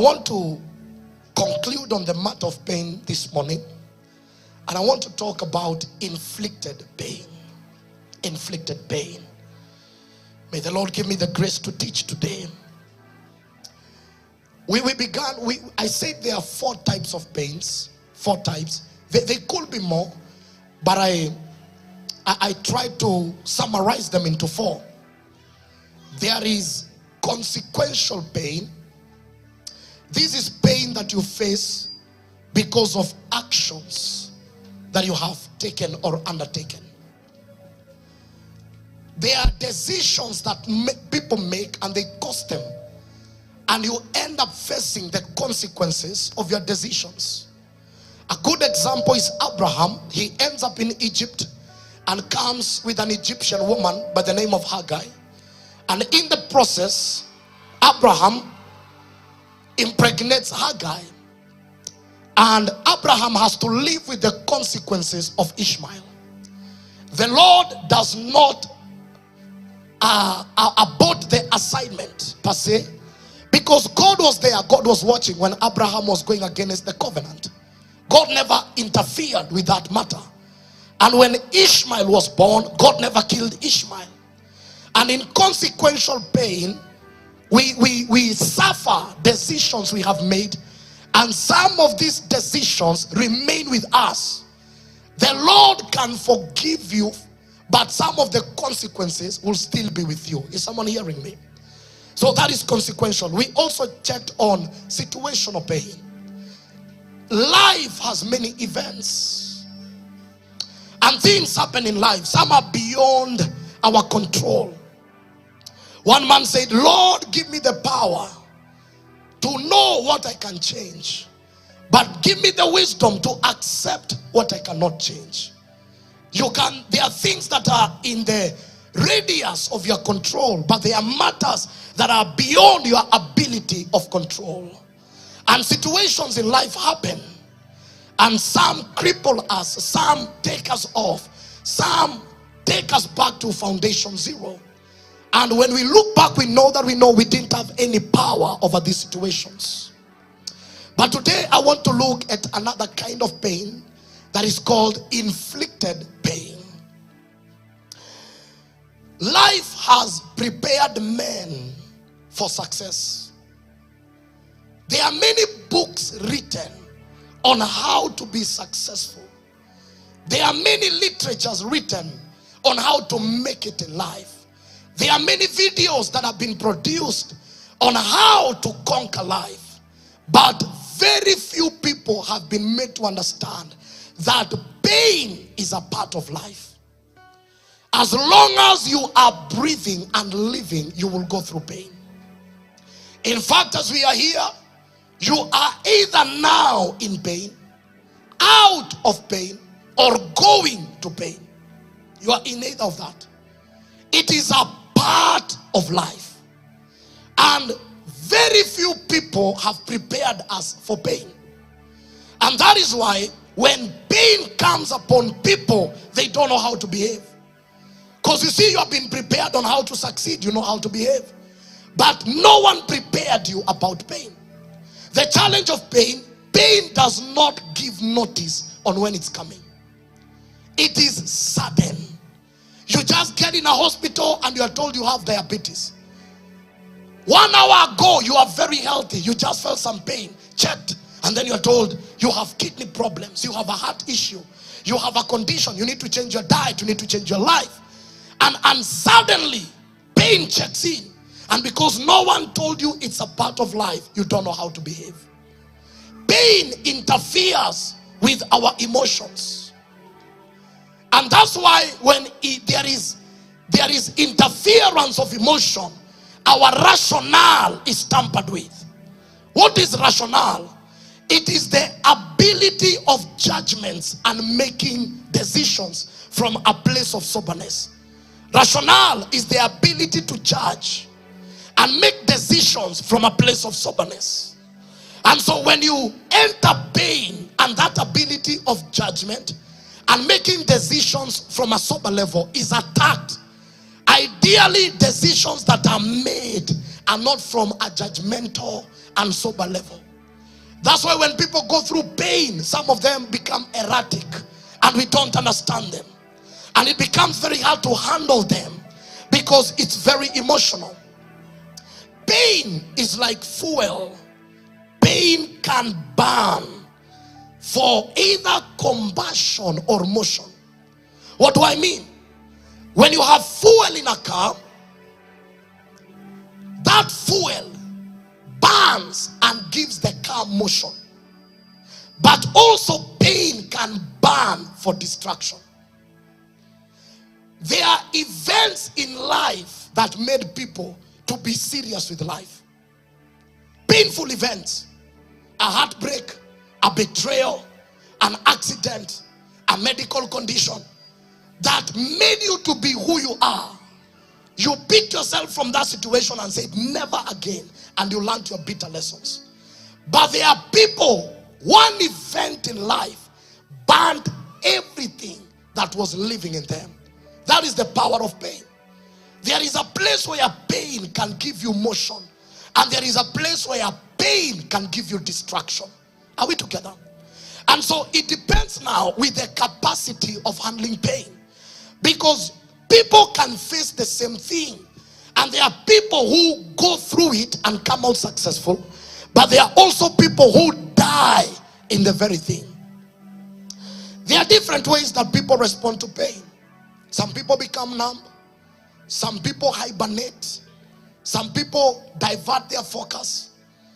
want to conclude on the matter of pain this morning. And I want to talk about inflicted pain. Inflicted pain. May the Lord give me the grace to teach today. I said there are 4 types of pains. 4 types. They could be more, but I tried to summarize them into 4. There is consequential pain. This is pain that you face because of actions that you have taken or undertaken. There are decisions that people make and they cost them. And you end up facing the consequences of your decisions. A good example is Abraham. He ends up in Egypt and comes with an Egyptian woman by the name of Hagar. And in the process, Abraham impregnates Hagar. And Abraham has to live with the consequences of Ishmael. The Lord does not abort the assignment per se, because God was there. God was watching when Abraham was going against the covenant. God never interfered with that matter. And when Ishmael was born, God never killed Ishmael. And in consequential pain, we suffer decisions we have made, and some of these decisions remain with us. The Lord can forgive you, but some of the consequences will still be with you. Is someone hearing me? So that is consequential. We also checked on situational pain. Life has many events, and things happen in life. Some are beyond our control. One man said, Lord, give me the power to know what I can change, but give me the wisdom to accept what I cannot change. There are things that are in the radius of your control, but there are matters that are beyond your ability of control. And situations in life happen, and some cripple us, some take us off, some take us back to foundation zero. And when we look back, we know we didn't have any power over these situations. But today I want to look at another kind of pain that is called inflicted pain. Life has prepared men for success. There are many books written on how to be successful. There are many literatures written on how to make it in life. There are many videos that have been produced on how to conquer life. But very few people have been made to understand that pain is a part of life. As long as you are breathing and living, you will go through pain. In fact, as we are here, you are either now in pain, out of pain, or going to pain. You are in either of that. It is a part of life. And very few people have prepared us for pain. And that is why when pain comes upon people, they don't know how to behave. Because you see, you have been prepared on how to succeed. You know how to behave. But no one prepared you about pain. The challenge of pain does not give notice on when it's coming. It is sudden. You just get in a hospital and you are told you have diabetes. 1 hour ago, you are very healthy. You just felt some pain, checked, and then you are told you have kidney problems, you have a heart issue, you have a condition, you need to change your diet, you need to change your life. And suddenly, pain checks in. And because no one told you it's a part of life, you don't know how to behave. Pain interferes with our emotions. And that's why when there is interference of emotion, our rationale is tampered with. What is rationale? It is the ability of judgments and making decisions from a place of soberness. Rationale is the ability to judge and make decisions from a place of soberness. And so when you enter pain and that ability of judgment and making decisions from a sober level is attacked, ideally decisions that are made are not from a judgmental and sober level. That's why when people go through pain, some of them become erratic and we don't understand them. And it becomes very hard to handle them because it's very emotional. Pain is like fuel. Pain can burn for either combustion or motion. What do I mean? When you have fuel in a car, that fuel burns and gives the car motion. But also pain can burn for distraction. There are events in life that made people to be serious with life. Painful events. A heartbreak, a betrayal, an accident, a medical condition that made you to be who you are. You picked yourself from that situation and said, never again. And you learned your bitter lessons. But there are people, one event in life burned everything that was living in them. That is the power of pain. There is a place where pain can give you motion. And there is a place where pain can give you distraction. Are we together? And so it depends now with the capacity of handling pain. Because people can face the same thing. And there are people who go through it and come out successful. But there are also people who die in the very thing. There are different ways that people respond to pain. Some people become numb. Some people hibernate. Some people divert their focus.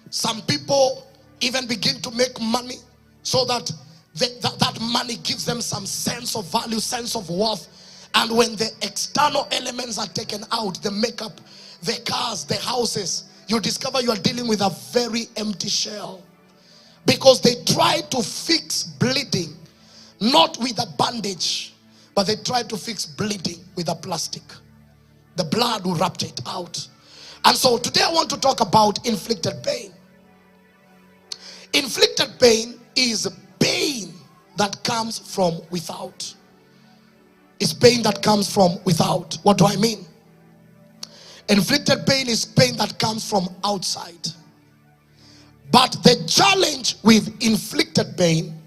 Some people even begin to make money so that that money gives them some sense of value, sense of worth. And when the external elements are taken out, the makeup, the cars, the houses, you discover you are dealing with a very empty shell. Because they try to fix bleeding, not with a bandage, but they try to fix bleeding with a plastic. The blood will rupture it out. And so today I want to talk about inflicted pain. Inflicted pain is pain that comes from without. It's pain that comes from without. What do I mean? Inflicted pain is pain that comes from outside. But the challenge with inflicted pain,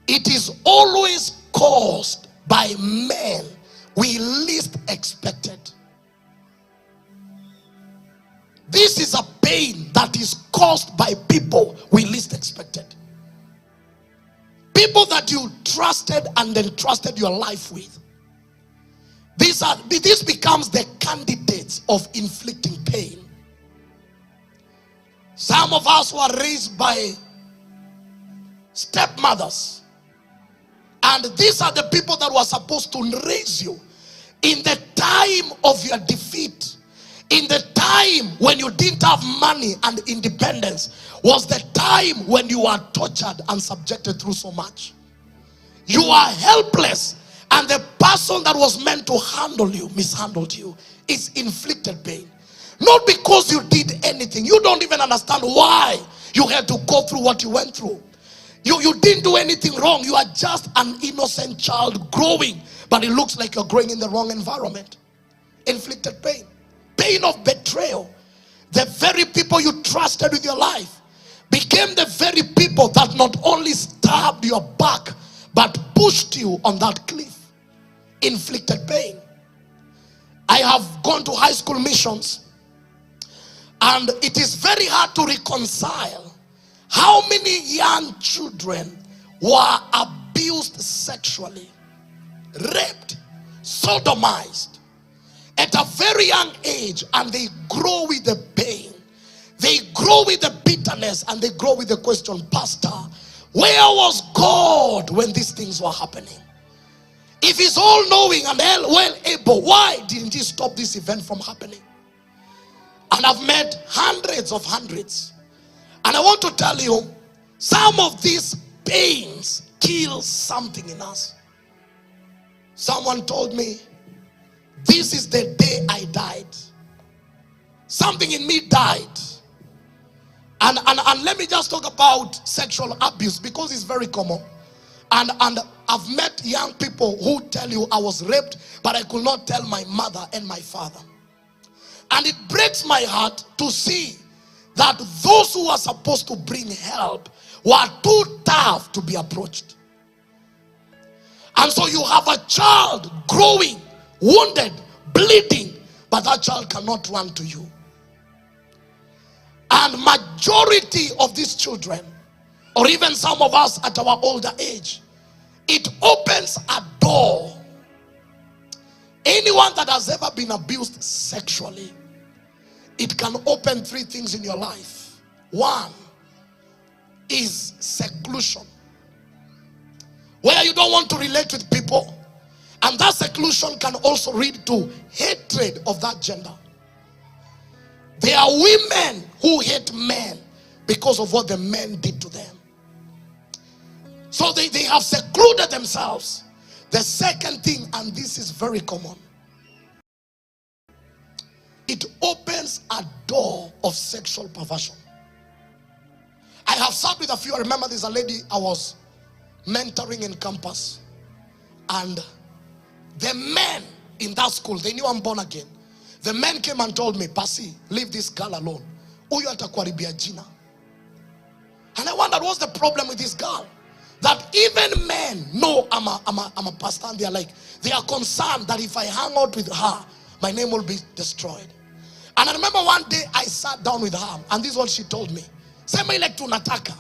it is always caused by men we least expected. This is a pain that is caused by people we least expected. People that you trusted and entrusted your life with. This becomes the candidates of inflicting pain. Some of us were raised by stepmothers. And these are the people that were supposed to raise you in the time of your defeat. In the time when you didn't have money and independence was the time when you were tortured and subjected through so much. You are helpless, and the person that was meant to handle you mishandled you. It's inflicted pain. Not because you did anything. You don't even understand why you had to go through what you went through. You didn't do anything wrong. You are just an innocent child growing, but it looks like you're growing in the wrong environment. Inflicted pain. Pain of betrayal. The very people you trusted with your life became the very people that not only stabbed your back but pushed you on that cliff. Inflicted pain. I have gone to high school missions, and it is very hard to reconcile how many young children were abused sexually, raped, sodomized at a very young age, and they grow with the pain. They grow with the bitterness, and they grow with the question, Pastor, where was God when these things were happening? If he's all-knowing and well able, why didn't he stop this event from happening? And I've met hundreds. And I want to tell you, some of these pains kill something in us. Someone told me, this is the day I died. Something in me died. And let me just talk about sexual abuse, because it's very common. And I've met young people who tell you, I was raped, but I could not tell my mother and my father. And it breaks my heart to see that those who are supposed to bring help were too tough to be approached. And so you have a child growing, wounded, bleeding, but that child cannot run to you. And majority of these children, or even some of us at our older age, it opens a door. Anyone that has ever been abused sexually, it can open three things in your life. One is seclusion, where you don't want to relate with people. And that seclusion can also lead to hatred of that gender. There are women who hate men because of what the men did to them. So they have secluded themselves. The second thing, and this is very common, it opens a door of sexual perversion. I have sat with a few. I remember there's a lady I was mentoring in campus, and the men in that school, they knew I'm born again. The men came and told me, Pasi, leave this girl alone. Huyu atakuharibia jina. And I wondered, what's the problem with this girl? That even men know I'm a pastor, and they are concerned that if I hang out with her, my name will be destroyed. And I remember one day I sat down with her, and this is what she told me. Sema ile tunataka.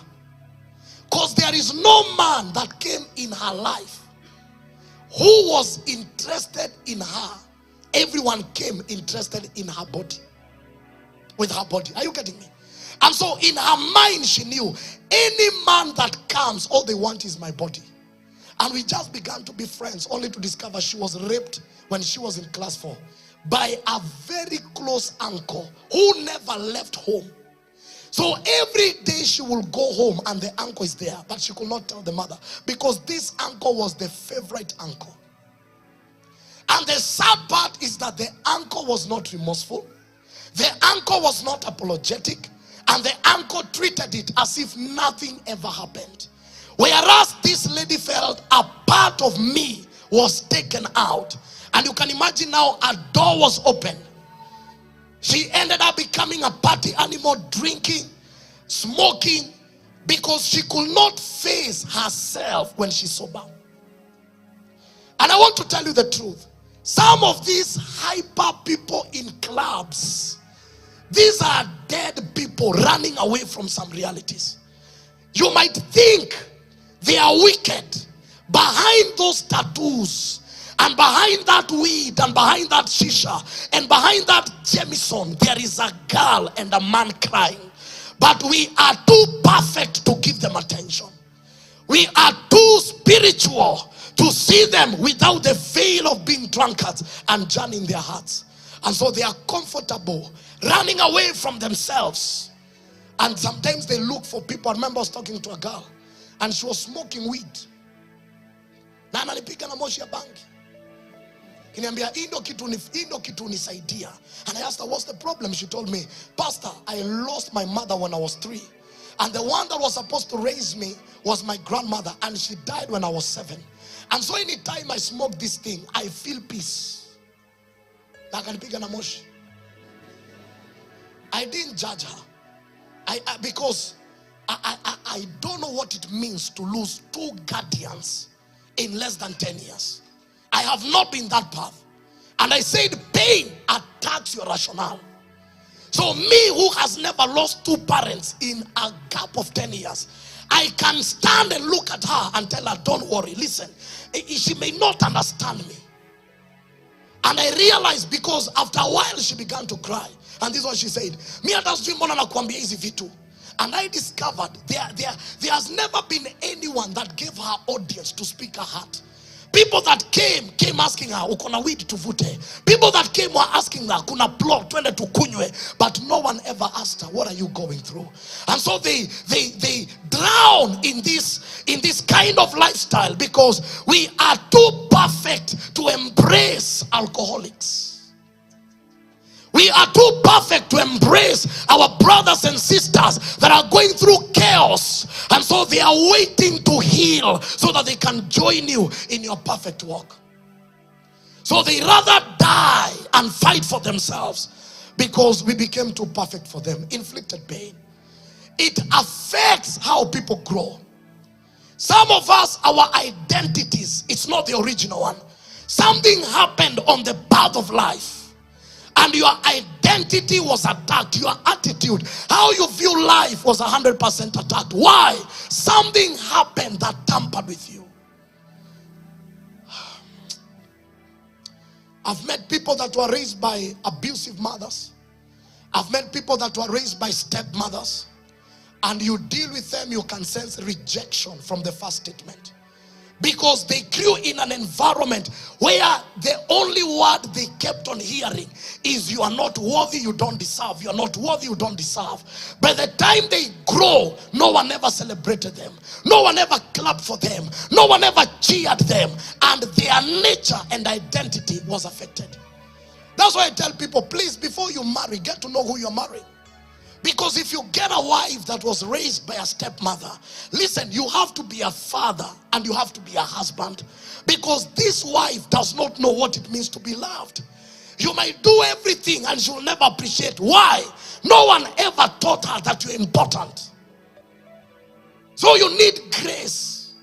Because there is no man that came in her life who was interested in her. Everyone came interested in her body. With her body. Are you getting me? And so in her mind she knew, any man that comes, all they want is my body. And we just began to be friends, only to discover she was raped when she was in class 4 by a very close uncle who never left home. So every day she will go home and the uncle is there, but she could not tell the mother because this uncle was the favorite uncle. And the sad part is that the uncle was not remorseful. The uncle was not apologetic. And the uncle treated it as if nothing ever happened. Whereas this lady felt a part of me was taken out. And you can imagine now a door was open. She ended up becoming a party animal, drinking, smoking, because she could not face herself when she's sober. And I want to tell you the truth. Some of these hyper people in clubs, these are dead people running away from some realities. You might think they are wicked. Behind those tattoos, and behind that weed, and behind that shisha, and behind that Jameson, there is a girl and a man crying. But we are too perfect to give them attention. We are too spiritual to see them without the veil of being drunkards and John in their hearts. And so they are comfortable running away from themselves. And sometimes they look for people. I remember I was talking to a girl and she was smoking weed. Na ananipiga na moshi ya bangi. Kiniambia, indo kitu nisaidia. And I asked her, what's the problem? She told me, Pastor, I lost my mother when I was 3. And the one that was supposed to raise me was my grandmother. And she died when I was 7. And so anytime I smoke this thing, I feel peace. Na akanipiga na moshi. I didn't judge her. Because I don't know what it means to lose 2 guardians in less than 10 years. I have not been that path. And I said pain attacks your rationale. So me who has never lost 2 parents in a gap of 10 years, I can stand and look at her and tell her, don't worry, listen, she may not understand me. And I realized, because after a while she began to cry. And this is what she said. And I discovered there has never been anyone that gave her audience to speak her heart. People that came asking her, ukona weed tuvute. People that came were asking her, kuna plot, twende tukunywe. But no one ever asked her, what are you going through? And so they drown in this kind of lifestyle because we are too perfect to embrace alcoholics. We are too perfect to embrace our brothers and sisters that are going through chaos. And so they are waiting to heal so that they can join you in your perfect walk. So they rather die and fight for themselves because we became too perfect for them. Inflicted pain. It affects how people grow. Some of us, our identities, it's not the original one. Something happened on the path of life, and your identity was attacked. Your attitude, how you view life, was 100% attacked. Why? Something happened that tampered with you. I've met people that were raised by abusive mothers. I've met people that were raised by stepmothers. And you deal with them, you can sense rejection from the first statement. Because they grew in an environment where the only word they kept on hearing is, you are not worthy, you don't deserve. You are not worthy, you don't deserve. By the time they grow, no one ever celebrated them. No one ever clapped for them. No one ever cheered them. And their nature and identity was affected. That's why I tell people, please, before you marry, get to know who you're marrying. Because if you get a wife that was raised by a stepmother, listen, you have to be a father and you have to be a husband. Because this wife does not know what it means to be loved. You might do everything and she will never appreciate. Why? No one ever taught her that you're important. So you need grace.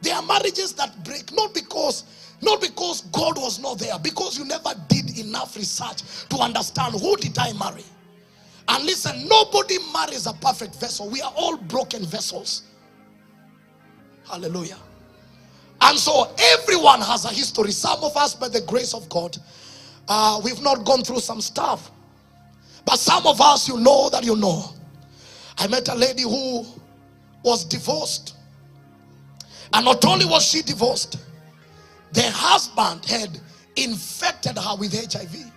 There are marriages that break not because God was not there, because you never did enough research to understand, who did I marry? And listen, nobody marries a perfect vessel. We are all broken vessels. Hallelujah. And so everyone has a history. Some of us, by the grace of God, we've not gone through some stuff. But some of us, you know that you know. I met a lady who was divorced. And not only was she divorced, the husband had infected her with HIV.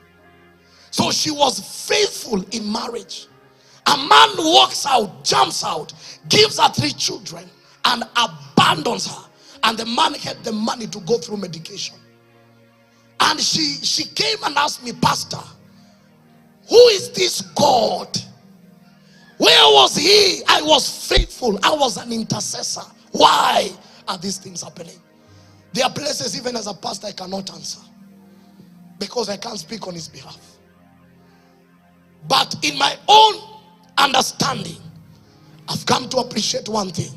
So she was faithful in marriage. A man walks out, jumps out, gives her 3 children, and abandons her. And the man had the money to go through medication. And she came and asked me, Pastor, who is this God? Where was he? I was faithful. I was an intercessor. Why are these things happening? There are places, even as a pastor, I cannot answer, because I can't speak on his behalf. But in my own understanding, I've come to appreciate one thing.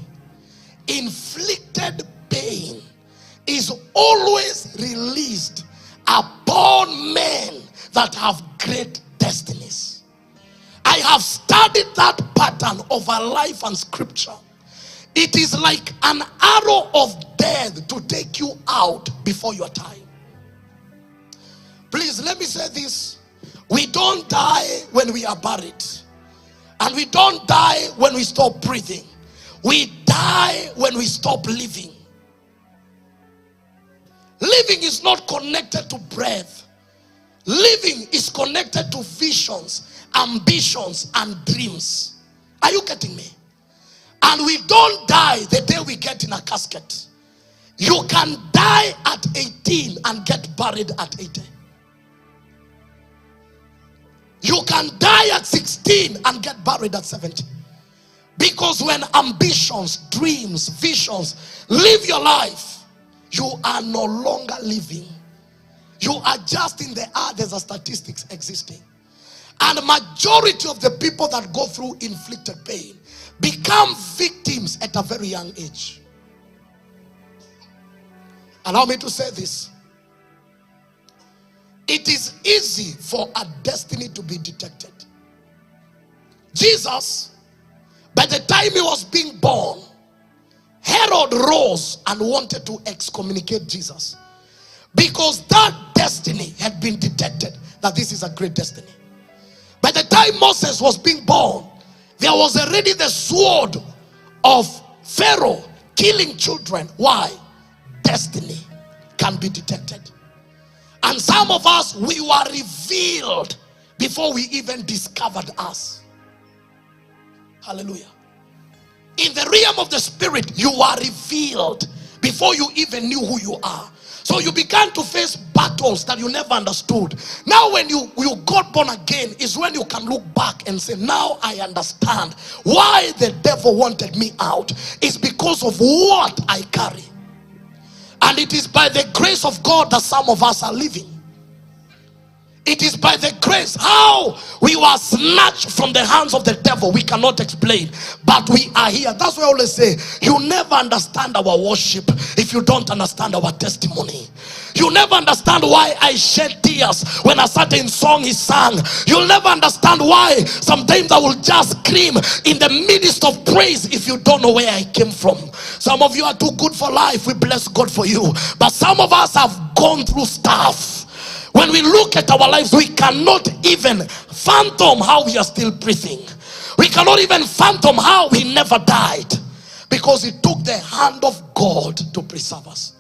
Inflicted pain is always released upon men that have great destinies. I have studied that pattern over life and scripture. It is like an arrow of death to take you out before your time. Please let me say this. We don't die when we are buried. And we don't die when we stop breathing. We die when we stop living. Living is not connected to breath. Living is connected to visions, ambitions, and dreams. Are you getting me? And we don't die the day we get in a casket. You can die at 18 and get buried at 80. You can die at 16 and get buried at 70. Because when ambitions, dreams, visions live your life, you are no longer living. You are just in the earth. There's a statistics existing. And the majority of the people that go through inflicted pain become victims at a very young age. Allow me to say this. It is easy for a destiny to be detected. Jesus, by the time he was being born, Herod rose and wanted to excommunicate Jesus, because that destiny had been detected, that this is a great destiny. By the time Moses was being born, there was already the sword of Pharaoh killing children. Why? Destiny can be detected. And some of us, we were revealed before we even discovered us. Hallelujah. In the realm of the spirit, you were revealed before you even knew who you are. So you began to face battles that you never understood. Now when you got born again is when you can look back and say, now I understand why the devil wanted me out. It's because of what I carry. And it is by the grace of God that some of us are living. It is by the grace. How we were snatched from the hands of the devil, we cannot explain. But we are here. That's why I always say, you never understand our worship if you don't understand our testimony. You never understand why I shed tears when a certain song is sung. You'll never understand why sometimes I will just scream in the midst of praise if you don't know where I came from. Some of you are too good for life. We bless God for you. But some of us have gone through stuff. When we look at our lives, we cannot even fathom how we are still breathing. We cannot even fathom how we never died, because it took the hand of God to preserve us.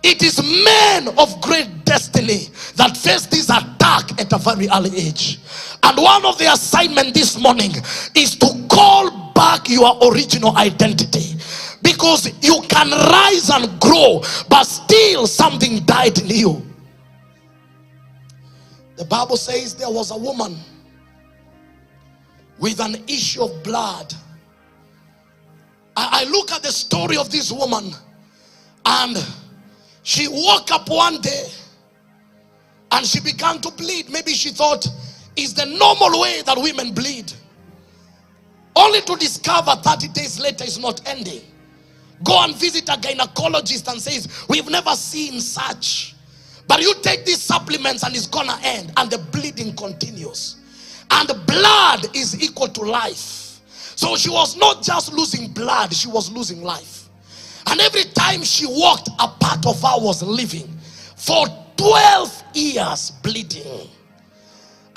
It is men of great destiny that face this attack at a very early age. And one of the assignments this morning is to call back your original identity. Because you can rise and grow, but still something died in you. The Bible says there was a woman with an issue of blood. I look at the story of this woman, and she woke up one day and she began to bleed. Maybe she thought it's the normal way that women bleed, only to discover 30 days later it's not ending. Go and visit a gynecologist and says, we've never seen such. But you take these supplements and it's gonna end, and the bleeding continues. And blood is equal to life. So she was not just losing blood, she was losing life. And every time she walked, a part of her was living. For 12 years bleeding.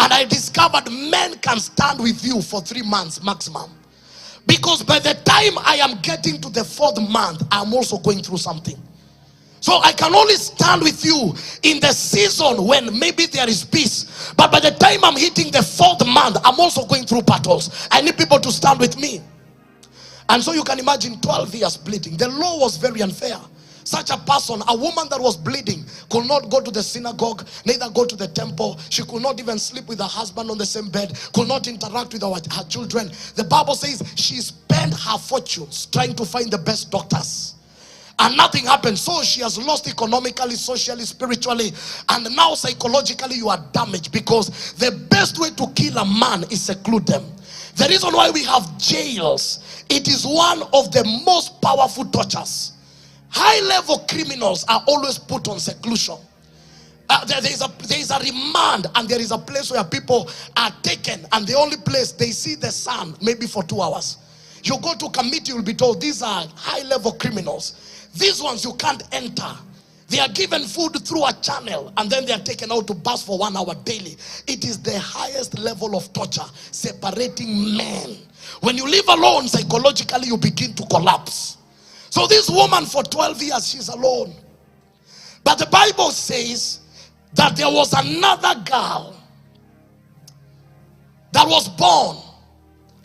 And I discovered men can stand with you for 3 months maximum. Because by the time I am getting to the 4th month, I'm also going through something. So I can only stand with you in the season when maybe there is peace. But by the time I'm hitting the 4th month, I'm also going through battles. I need people to stand with me. And so you can imagine 12 years bleeding. The law was very unfair. Such a person, a woman that was bleeding, could not go to the synagogue, neither go to the temple. She could not even sleep with her husband on the same bed, could not interact with her children. The Bible says she spent her fortunes trying to find the best doctors. And nothing happened. So she has lost economically, socially, spiritually, and now psychologically you are damaged, because the best way to kill a man is seclude them. The reason why we have jails, it is one of the most powerful tortures. High-level criminals are always put on seclusion. There is a remand, and there is a place where people are taken, and the only place they see the sun maybe for 2 hours. You go to committee, you'll be told these are high-level criminals. These ones you can't enter. They are given food through a channel, and then they are taken out to bath for 1 hour daily. It is the highest level of torture, separating men. When you live alone, psychologically you begin to collapse. So this woman for 12 years, she's alone. But the Bible says that there was another girl that was born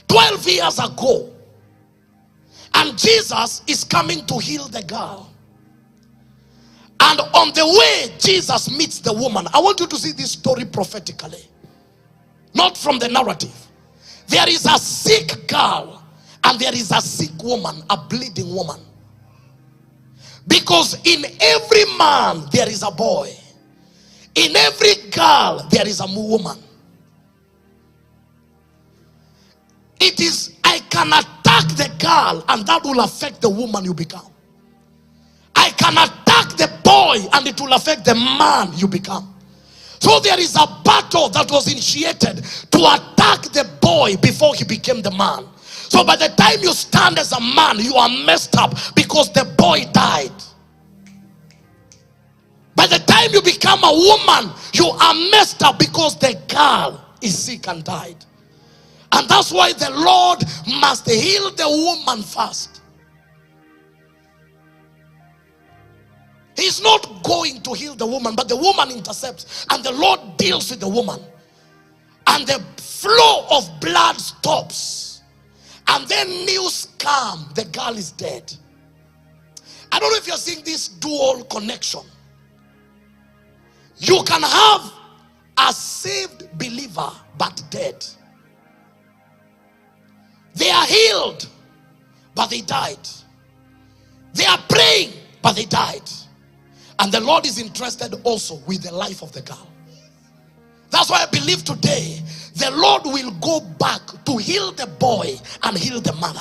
12 years ago. And Jesus is coming to heal the girl. And on the way, Jesus meets the woman. I want you to see this story prophetically, not from the narrative. There is a sick girl and there is a sick woman, a bleeding woman. Because in every man there is a boy. In every girl there is a woman. It is, I can attack the girl and that will affect the woman you become. I can attack the boy and it will affect the man you become. So there is a battle that was initiated to attack the boy before he became the man. So by the time you stand as a man, you are messed up because the boy died. By the time you become a woman, you are messed up because the girl is sick and died. And that's why the Lord must heal the woman first. He's not going to heal the woman, but the woman intercepts, and the Lord deals with the woman. And the flow of blood stops. And then news come, the girl is dead. I don't know if you're seeing this dual connection. You can have a saved believer but dead. They are healed, but they died. They are praying, but they died. And the Lord is interested also with the life of the girl. That's why I believe today the Lord will go back to heal the boy and heal the mother.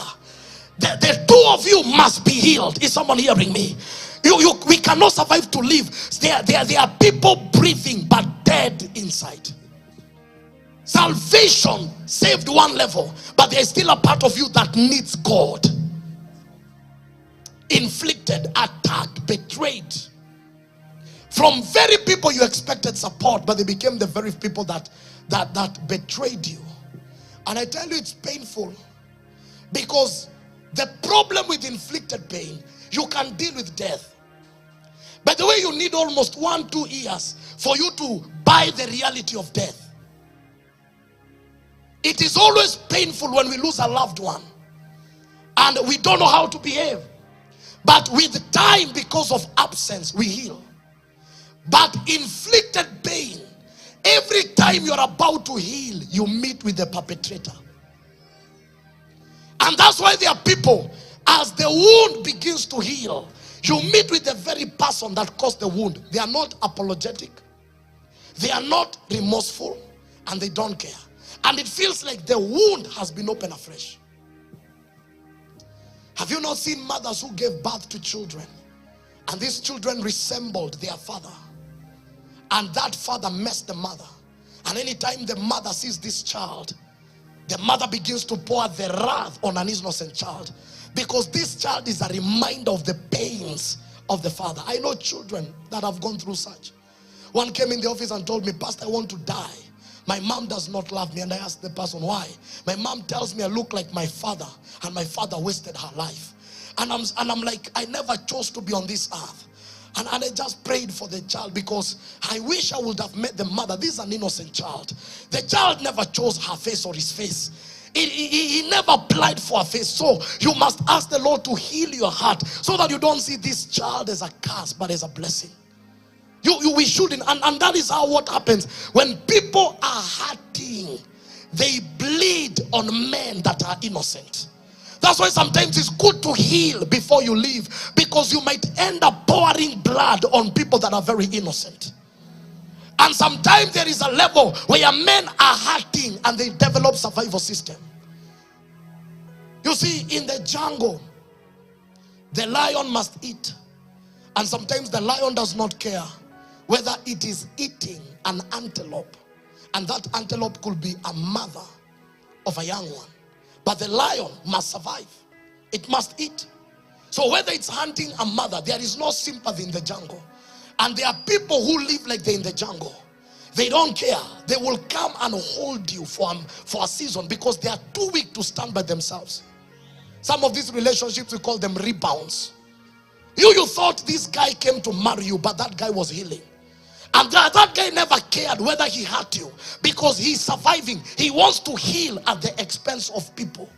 The two of you must be healed. Is someone hearing me? We cannot survive to live. There are people breathing but dead inside. Salvation saved one level, but there is still a part of you that needs God. Inflicted, attacked, betrayed. From very people you expected support, but they became the very people that betrayed you. And I tell you, it's painful, because the problem with inflicted pain, you can deal with death. By the way, you need almost 1-2 years for you to buy the reality of death. It is always painful when we lose a loved one and we don't know how to behave. But with time, because of absence, we heal. But inflicted pain, every time you're about to heal, you meet with the perpetrator. And that's why there are people, as the wound begins to heal, you meet with the very person that caused the wound. They are not apologetic, they are not remorseful, and they don't care. And it feels like the wound has been opened afresh. Have you not seen mothers who gave birth to children, and these children resembled their father, and that father messed the mother? And anytime the mother sees this child, the mother begins to pour the wrath on an innocent child, because this child is a reminder of the pains of the father. I know children that have gone through such. One came in the office and told me, "Pastor, I want to die. My mom does not love me." And I asked the person, "Why?" "My mom tells me I look like my father, and my father wasted her life." And I'm like, I never chose to be on this earth. And I just prayed for the child, because I wish I would have met the mother. This is an innocent child. The child never chose her face or his face. He never applied for a face. So you must ask the Lord to heal your heart, so that you don't see this child as a curse, but as a blessing. We shouldn't. And that is how what happens. When people are hurting, they bleed on men that are innocent. That's why sometimes it's good to heal before you leave, because you might end up pouring blood on people that are very innocent. And sometimes there is a level where men are hurting and they develop survival system. You see, in the jungle, the lion must eat. And sometimes the lion does not care whether it is eating an antelope, and that antelope could be a mother of a young one. But the lion must survive. It must eat. So whether it's hunting a mother, there is no sympathy in the jungle. And there are people who live like they're in the jungle. They don't care. They will come and hold you for a season, because they are too weak to stand by themselves. Some of these relationships, we call them rebounds. You thought this guy came to marry you, but that guy was healing. And that guy never cared whether he hurt you, because he's surviving. He wants to heal at the expense of people.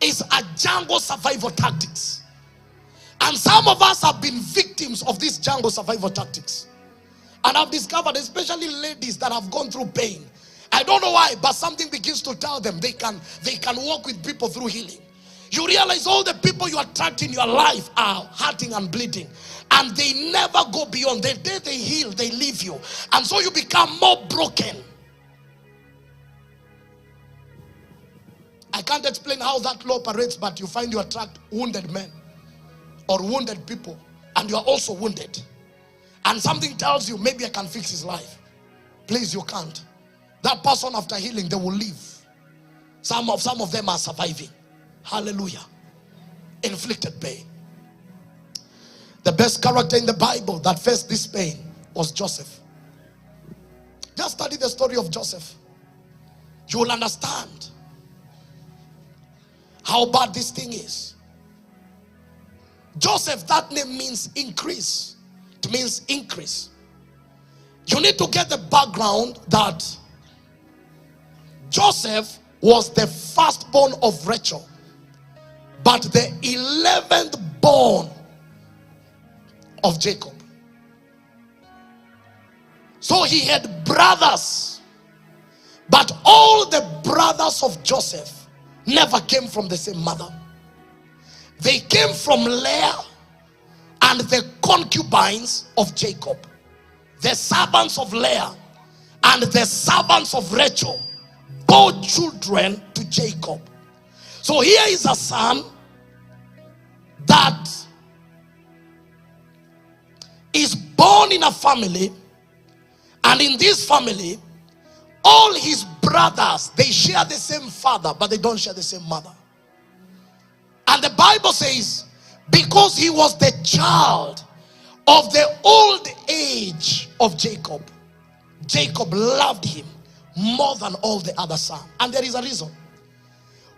It's a jungle survival tactics. And some of us have been victims of these jungle survival tactics. And I've discovered, especially ladies that have gone through pain, I don't know why, but something begins to tell them they can walk with people through healing. You realize all the people you attract in your life are hurting and bleeding, and they never go beyond. The day they heal, they leave you, and so you become more broken. I can't explain how that law operates, but you find you attract wounded men or wounded people, and you are also wounded. And something tells you, maybe I can fix his life. Please, you can't. That person, after healing, they will leave. Some of them are surviving. Hallelujah. Inflicted pain. The best character in the Bible that faced this pain was Joseph. Just study the story of Joseph. You will understand how bad this thing is. Joseph, that name means increase. It means increase. You need to get the background that Joseph was the firstborn of Rachel, but the 11th born of Jacob. So he had brothers, but all the brothers of Joseph never came from the same mother. They came from Leah and the concubines of Jacob. The servants of Leah And the servants of Rachel bore children to Jacob. So here is a son that is born in a family, and in this family all his brothers, they share the same father, but they don't share the same mother. And the Bible says, because he was the child of the old age of Jacob, Jacob loved him more than all the other sons. And there is a reason.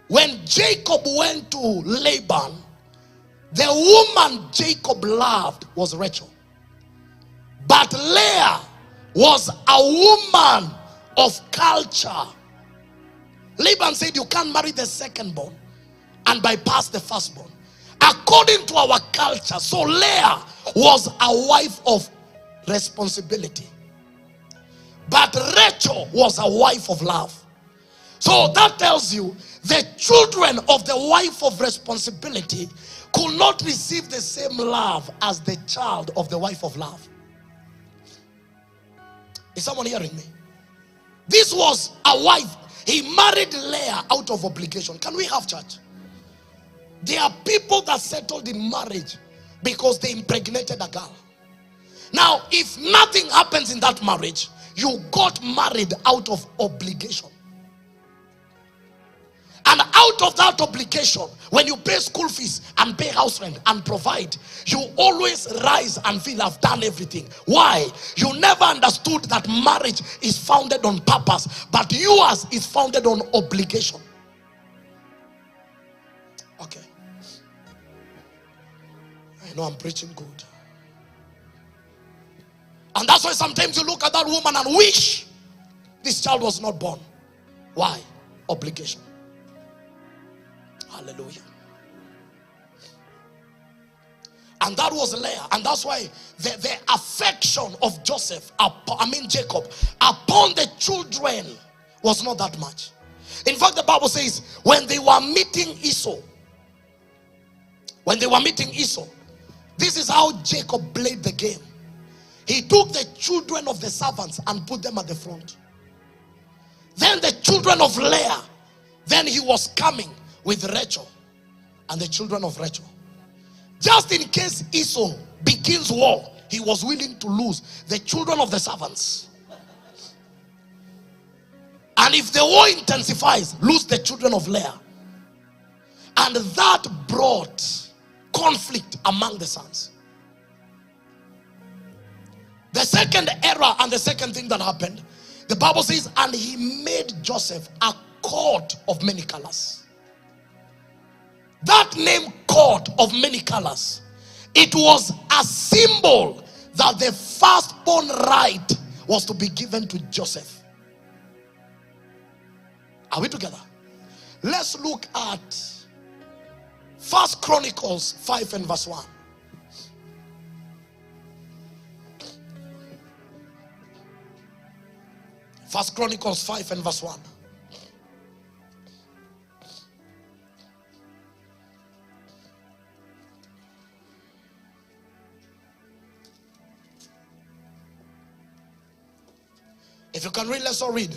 When Jacob went to Laban, the woman Jacob loved was Rachel. But Leah was a woman of culture. Laban said, you can't marry the secondborn and bypass the firstborn. According to our culture, so Leah was a wife of responsibility. But Rachel was a wife of love. So that tells you the children of the wife of responsibility could not receive the same love as the child of the wife of love. Is someone hearing me? This was a wife. He married Leah out of obligation. Can we have church? There are people that settled in marriage because they impregnated a girl. Now, if nothing happens in that marriage, you got married out of obligation. And out of that obligation, when you pay school fees and pay house rent and provide, you always rise and feel I've done everything. Why? You never understood that marriage is founded on purpose, but yours is founded on obligation. Okay. I know I'm preaching good. And that's why sometimes you look at that woman and wish this child was not born. Why? Obligation. Hallelujah. And that was Leah. And that's why the affection of Jacob upon the children was not that much. In fact, the Bible says when they were meeting Esau, this is how Jacob played the game. He took the children of the servants and put them at the front. Then the children of Leah, then he was coming with Rachel and the children of Rachel. Just in case Esau begins war, he was willing to lose the children of the servants. And if the war intensifies, lose the children of Leah. And that brought conflict among the sons. The second error and the second thing that happened, the Bible says, and he made Joseph a coat of many colors. That name, coat of many colors, it was a symbol that the firstborn right was to be given to Joseph. Are we together? Let's look at 1 Chronicles 5 and verse 1. First Chronicles 5 and verse 1. If you can read, let's all read.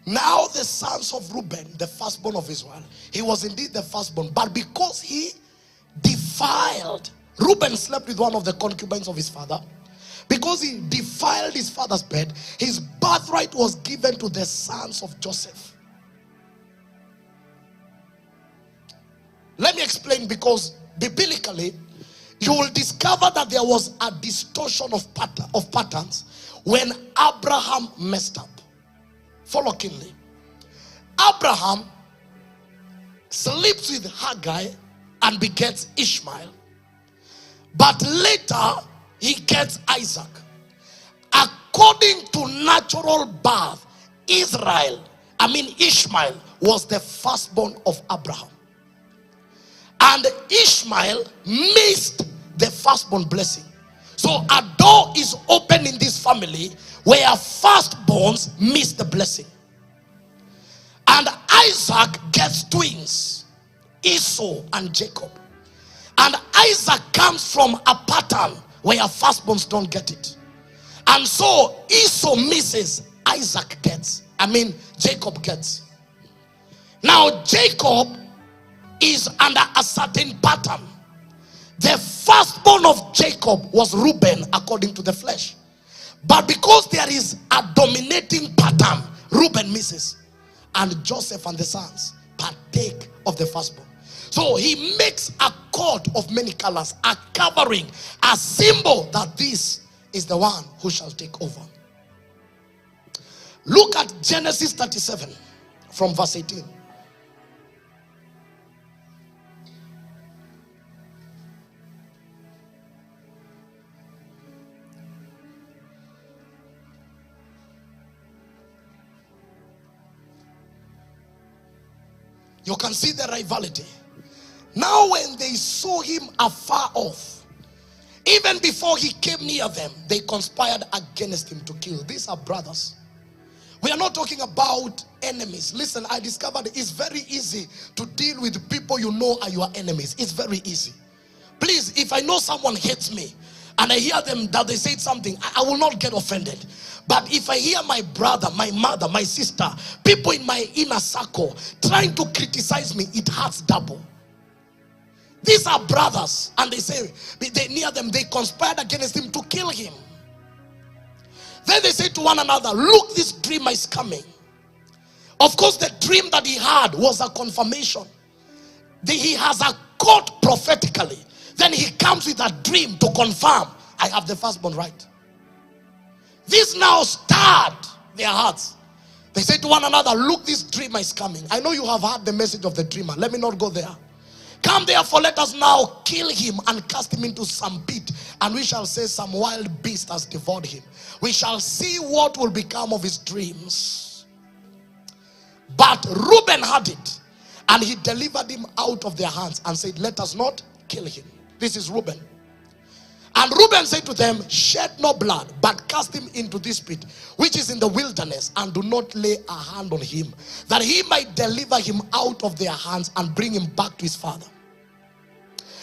Now the sons of Reuben, the firstborn of Israel, he was indeed the firstborn, but because he defiled, Reuben slept with one of the concubines of his father. Because he defiled his father's bed, his birthright was given to the sons of Joseph. Let me explain, because biblically, you will discover that there was a distortion of patterns when Abraham messed up. Follow keenly. Abraham sleeps with Hagar and begets Ishmael. But later, he gets Isaac. According to natural birth, Ishmael was the firstborn of Abraham. And Ishmael missed the firstborn blessing. So a door is open in this family where firstborns miss the blessing. And Isaac gets twins, Esau and Jacob. And Isaac comes from a pattern where firstborns don't get it. And so Esau misses, Jacob gets. Now Jacob is under a certain pattern. The firstborn of Jacob was Reuben according to the flesh. But because there is a dominating pattern, Reuben misses. And Joseph and the sons partake of the firstborn. So he makes a coat of many colors, a covering, a symbol that this is the one who shall take over. Look at Genesis 37 from verse 18. You can see the rivalry. Now when they saw him afar off, even before he came near them, they conspired against him to kill. These are brothers. We are not talking about enemies. Listen, I discovered it's very easy to deal with people you know are your enemies. It's very easy. Please, if I know someone hates me and I hear them that they said something, I will not get offended. But if I hear my brother, my mother, my sister, people in my inner circle trying to criticize me, it hurts double. These are brothers, and they say, near them, they conspired against him to kill him. Then they say to one another, look, this dreamer is coming. Of course, the dream that he had was a confirmation. He has a court prophetically. Then he comes with a dream to confirm, I have the firstborn right. This now stirred their hearts. They say to one another, look, this dreamer is coming. I know you have heard the message of the dreamer. Let me not go there. Come therefore, let us now kill him and cast him into some pit, and we shall say some wild beast has devoured him. We shall see what will become of his dreams. But Reuben had it, and he delivered him out of their hands and said, let us not kill him. This is Reuben. And Reuben said to them, shed no blood, but cast him into this pit, which is in the wilderness, and do not lay a hand on him, that he might deliver him out of their hands and bring him back to his father.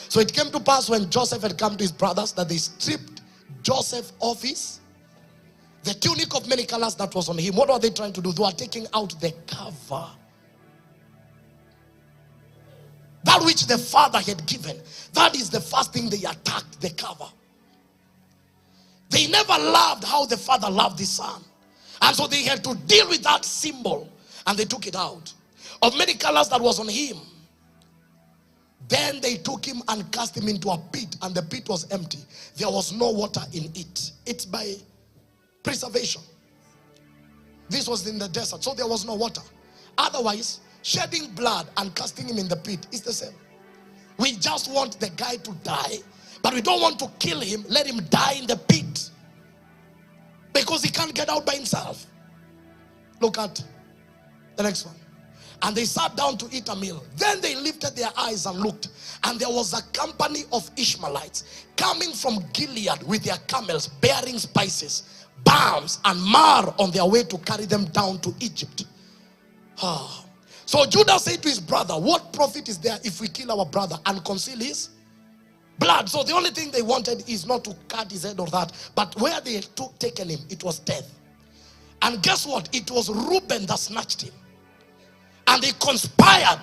So it came to pass when Joseph had come to his brothers that they stripped Joseph of the tunic of many colors that was on him. What were they trying to do? They were taking out the cover. That which the father had given. That is the first thing they attacked, the cover. They never loved how the father loved the son. And so they had to deal with that symbol. And they took it out. Of many colors that was on him. Then they took him and cast him into a pit. And the pit was empty. There was no water in it. It's by preservation. This was in the desert. So there was no water. Otherwise, shedding blood and casting him in the pit is the same. We just want the guy to die. But we don't want to kill him. Let him die in the pit. Because he can't get out by himself. Look at the next one. And they sat down to eat a meal. Then they lifted their eyes and looked. And there was a company of Ishmaelites coming from Gilead with their camels, bearing spices, balms, and myrrh on their way to carry them down to Egypt. So Judah said to his brother, what profit is there if we kill our brother and conceal his blood? So the only thing they wanted is not to cut his head or that. But where they had taken him, it was death. And guess what? It was Reuben that snatched him. And they conspired,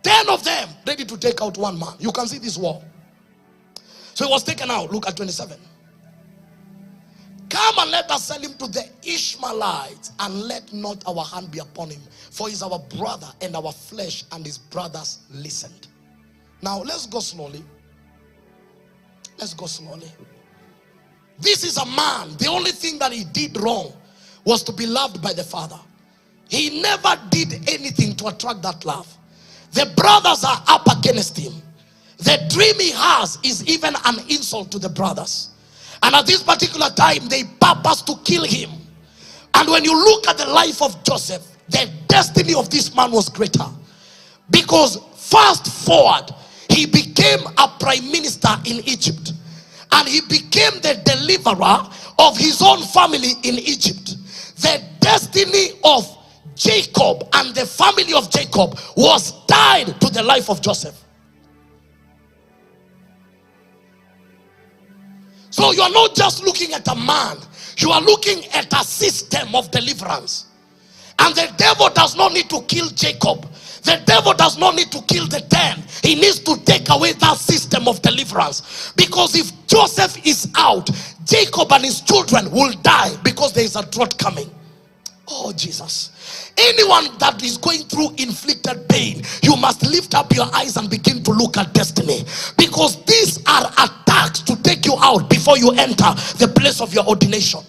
10 of them, ready to take out one man. You can see this war. So he was taken out. Look at 27. Come and let us sell him to the Ishmaelites, and let not our hand be upon him. For he is our brother and our flesh. And his brothers listened. Now let's go slowly. Let's go slowly. This is a man. The only thing that he did wrong was to be loved by the father. He never did anything to attract that love. The brothers are up against him. The dream he has is even an insult to the brothers. And at this particular time, they purpose to kill him. And when you look at the life of Joseph, the destiny of this man was greater. Because fast forward, he became a prime minister in Egypt. and he became the deliverer of his own family in Egypt. The destiny of Jacob and the family of Jacob was tied to the life of Joseph. So you are not just looking at a man, you are looking at a system of deliverance. And the devil does not need to kill Jacob. The devil does not need to kill the 10. He needs to take away that system of deliverance. Because if Joseph is out, Jacob and his children will die because there is a drought coming. Oh, Jesus. Anyone that is going through inflicted pain, you must lift up your eyes and begin to look at destiny. Because these are attacks to take you out before you enter the place of your ordination.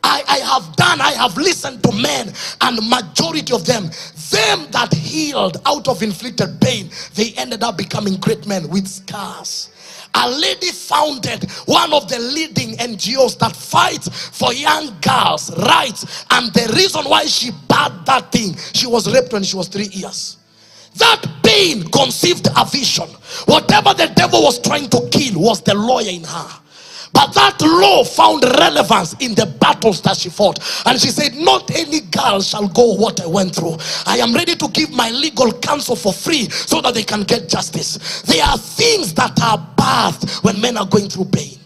I have listened to men, and majority of them that healed out of inflicted pain, they ended up becoming great men with scars. A lady founded one of the leading NGOs that fights for young girls' rights, and the reason why she bad that thing, she was raped when she was 3 years. That pain conceived a vision. Whatever the devil was trying to kill was the lawyer in her. But that law found relevance in the battles that she fought. And she said, not any girl shall go what I went through. I am ready to give my legal counsel for free so that they can get justice. There are things that are birthed when men are going through pain.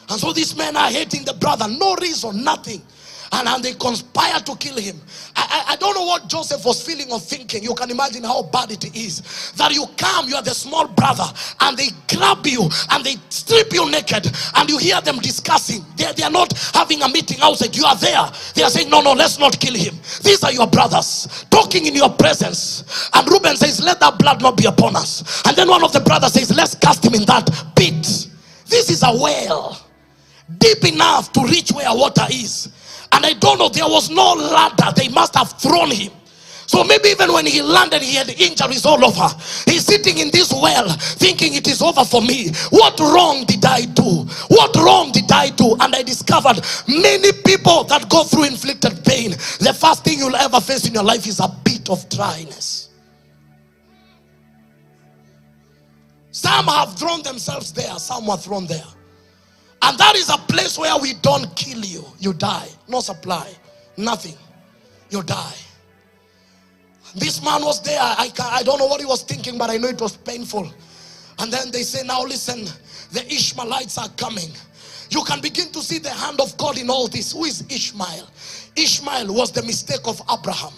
And so these men are hating the brother. No reason, nothing. And they conspire to kill him. I don't know what Joseph was feeling or thinking. You can imagine how bad it is that you come, you are the small brother, and they grab you and they strip you naked, and you hear them discussing. They are not having a meeting outside. You are there. They are saying, no, let's not kill him. These are your brothers talking in your presence. And Reuben says, let that blood not be upon us. And then one of the brothers says, let's cast him in that pit. This is a well deep enough to reach where water is. And I don't know, there was no ladder. They must have thrown him. So maybe even when he landed, he had injuries all over. He's sitting in this well thinking it is over for me. What wrong did I do? What wrong did I do? And I discovered many people that go through inflicted pain, the first thing you'll ever face in your life is a bit of dryness. Some have thrown themselves there. Some were thrown there. And that is a place where we don't kill you. You die. No supply. Nothing. You die. This man was there. I don't know what he was thinking, but I know it was painful. And then they say, now listen, the Ishmaelites are coming. You can begin to see the hand of God in all this. Who is Ishmael? Ishmael was the mistake of Abraham.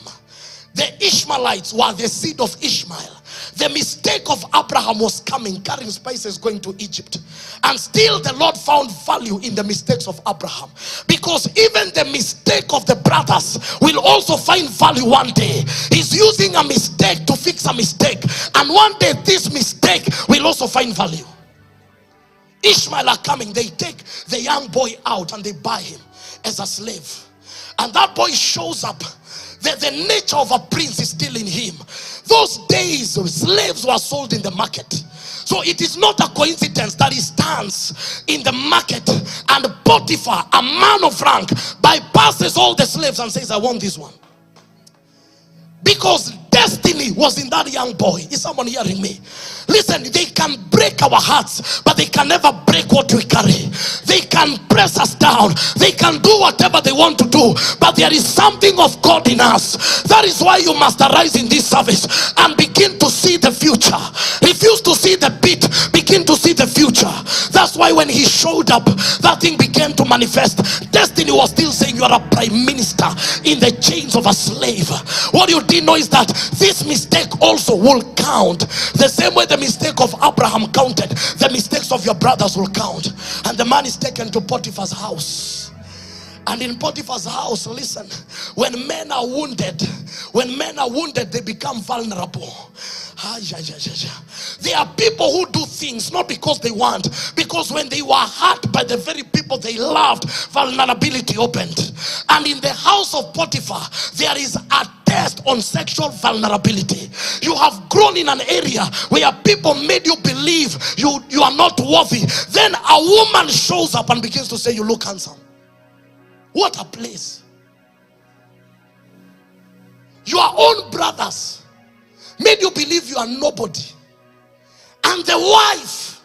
The Ishmaelites were the seed of Ishmael. The mistake of Abraham was coming, carrying spices, going to Egypt. And still the Lord found value in the mistakes of Abraham. Because even the mistake of the brothers will also find value one day. He's using a mistake to fix a mistake. And one day this mistake will also find value. Ishmael are coming. They take the young boy out and they buy him as a slave. And that boy shows up. The nature of a prince is still in him. Those days, slaves were sold in the market. So it is not a coincidence that he stands in the market and Potiphar, a man of rank, bypasses all the slaves and says, I want this one. Because destiny was in that young boy. Is someone hearing me? Listen, they can break our hearts, but they can never break what we carry. They can press us down. They can do whatever they want to do, but there is something of God in us. That is why you must arise in this service and begin to see the future. Refuse to see the pit. Begin to see the future. That's why when he showed up, that thing began to manifest. Destiny was still saying, you are a prime minister in the chains of a slave. What you didn't know is that this mistake also will count. The same way the mistake of Abraham counted, the mistakes of your brothers will count. And the man is taken to Potiphar's house. And in Potiphar's house, listen, when men are wounded, they become vulnerable. There are people who do things not because they want, because when they were hurt by the very people they loved, vulnerability opened. And in the house of Potiphar, there is a test on sexual vulnerability. You have grown in an area where people made you believe you are not worthy. Then a woman shows up and begins to say, you look handsome. What a place. Your own brothers made you believe you are nobody. And the wife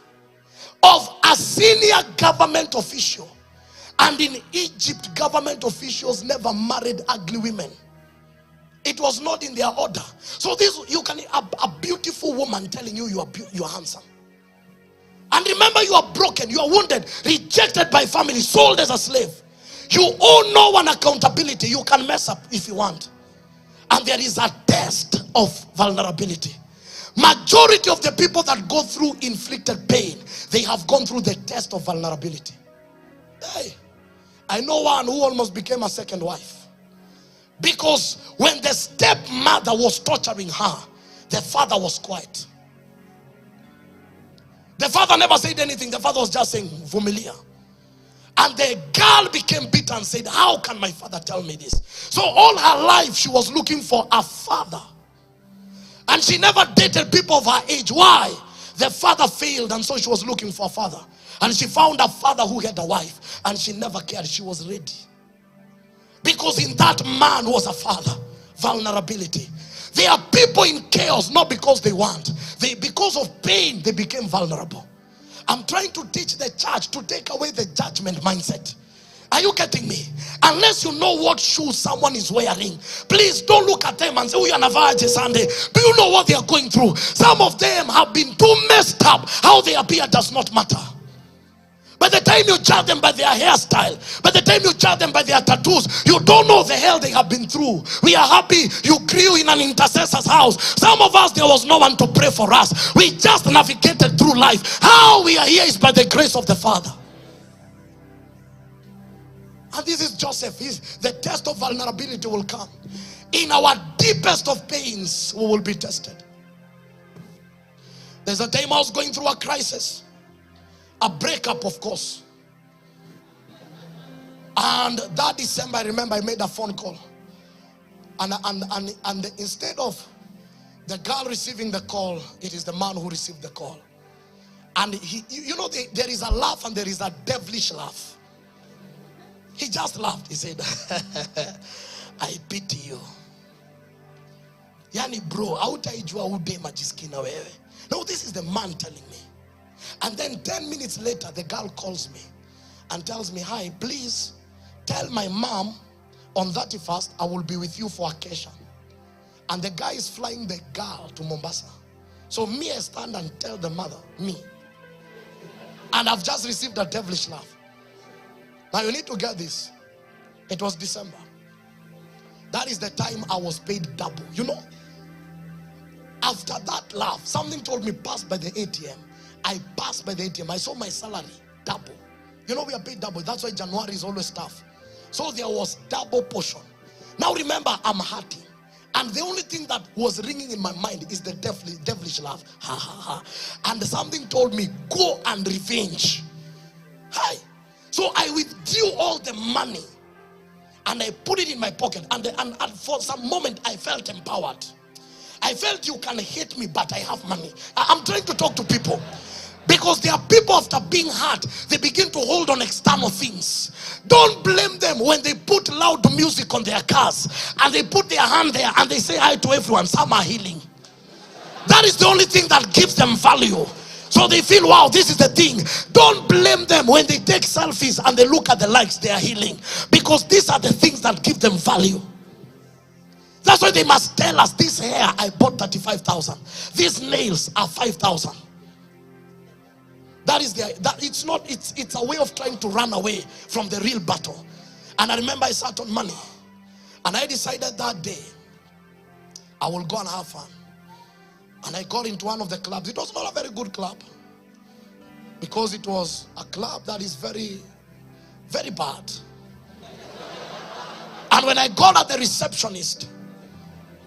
of a senior government official. And in Egypt, government officials never married ugly women. It was not in their order. So this, you can, a beautiful woman telling you you are handsome. And remember, you are broken, you are wounded, rejected by family, sold as a slave. You owe no one accountability. You can mess up if you want. And there is a test of vulnerability. Majority of the people that go through inflicted pain, they have gone through the test of vulnerability. Hey, I know one who almost became a second wife. Because when the stepmother was torturing her, the father was quiet. The father never said anything. The father was just saying, Vumilia. And the girl became bitter and said, how can my father tell me this? So all her life she was looking for a father. And she never dated people of her age. Why? The father failed, and so she was looking for a father. And she found a father who had a wife, and she never cared. She was ready. Because in that man was a father. Vulnerability. There are people in chaos, not because they want. Because of pain, they became vulnerable. I'm trying to teach the church to take away the judgment mindset. Are you getting me? Unless you know what shoes someone is wearing, please don't look at them and say, oh, you're Navaje Sunday. Do you know what they are going through? Some of them have been too messed up. How they appear does not matter. By the time you judge them by their hairstyle, by the time you judge them by their tattoos, you don't know the hell they have been through. We are happy you grew in an intercessor's house. Some of us, there was no one to pray for us. We just navigated through life. How we are here is by the grace of the Father. And this is Joseph. The test of vulnerability will come. In our deepest of pains, we will be tested. There's a time I was going through a crisis. A breakup, of course. And that December, I remember I made a phone call. And instead of the girl receiving the call, it is the man who received the call. And there is a laugh and there is a devilish laugh. He just laughed. He said, I pity you. Yani bro, hautaijua ude majiskina wewe. No, this is the man telling me. And then 10 minutes later, the girl calls me and tells me, hi, please tell my mom on 31st, I will be with you for occasion. And the guy is flying the girl to Mombasa. So me, I stand and tell the mother, me. And I've just received a devilish laugh. Now you need to get this. It was December. That is the time I was paid double. You know, after that laugh, something told me, pass by the ATM. I passed by the ATM. I saw my salary double. You know, we are paid double. That's why January is always tough. So there was double portion. Now remember, I'm hurting. And the only thing that was ringing in my mind is the devilish laugh. Ha ha ha. And something told me, go and revenge. Hi. So I withdrew all the money and I put it in my pocket. And for some moment, I felt empowered. I felt you can hate me, but I have money. I'm trying to talk to people. Because there are people after being hurt, they begin to hold on external things. Don't blame them when they put loud music on their cars and they put their hand there and they say hi to everyone. Some are healing. That is the only thing that gives them value. So they feel, wow, this is the thing. Don't blame them when they take selfies and they look at the likes, they are healing. Because these are the things that give them value. That's why they must tell us, this hair I bought 35,000. These nails are 5,000. That is it's a way of trying to run away from the real battle. And I remember I sat on money. And I decided that day, I will go and have fun. And I got into one of the clubs. It was not a very good club. Because it was a club that is very, very bad. And when I got at the receptionist,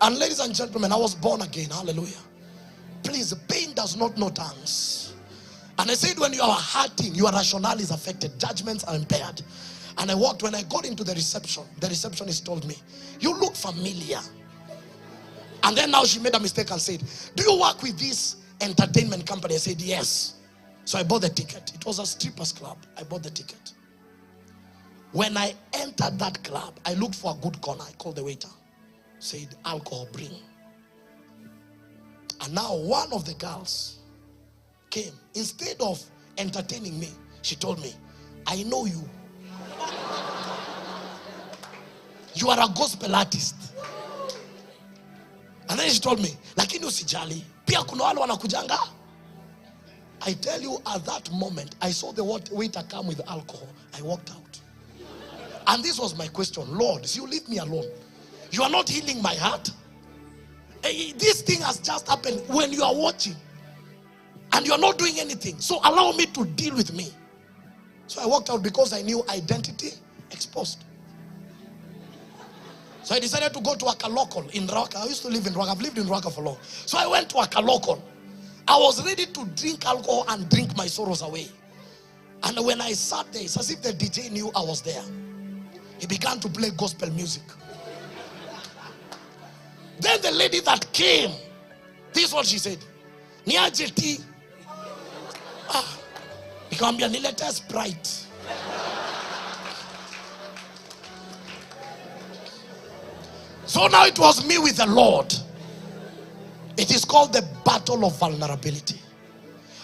and ladies and gentlemen, I was born again. Hallelujah. Please, pain does not know tongues. And I said, when you are hurting, your rationale is affected. Judgments are impaired. And when I got into the receptionist told me, you look familiar. And then now she made a mistake and said, do you work with this entertainment company? I said, yes. So I bought the ticket. It was a strippers club. I bought the ticket. When I entered that club, I looked for a good corner. I called the waiter. Said, alcohol, bring. And now one of the girls came. Instead of entertaining me, she told me, I know you. You are a gospel artist. And then she told me, lakini usijali, pia kuna wale wanakujanga. I tell you, at that moment, I saw the waiter come with alcohol. I walked out. And this was my question. Lord, you leave me alone. You are not healing my heart. This thing has just happened when you are watching. And you are not doing anything. So allow me to deal with me. So I walked out because I knew identity exposed. So I decided to go to a local in Rwaka. I used to live in Rwaka. I've lived in Rwaka for long. So I went to a local. I was ready to drink alcohol and drink my sorrows away. And when I sat there, it's as if the DJ knew I was there. He began to play gospel music. Then the lady that came, this is what she said. Niaje tea. Nikamwambia nilete Sprite. So now it was me with the Lord. It is called the battle of vulnerability.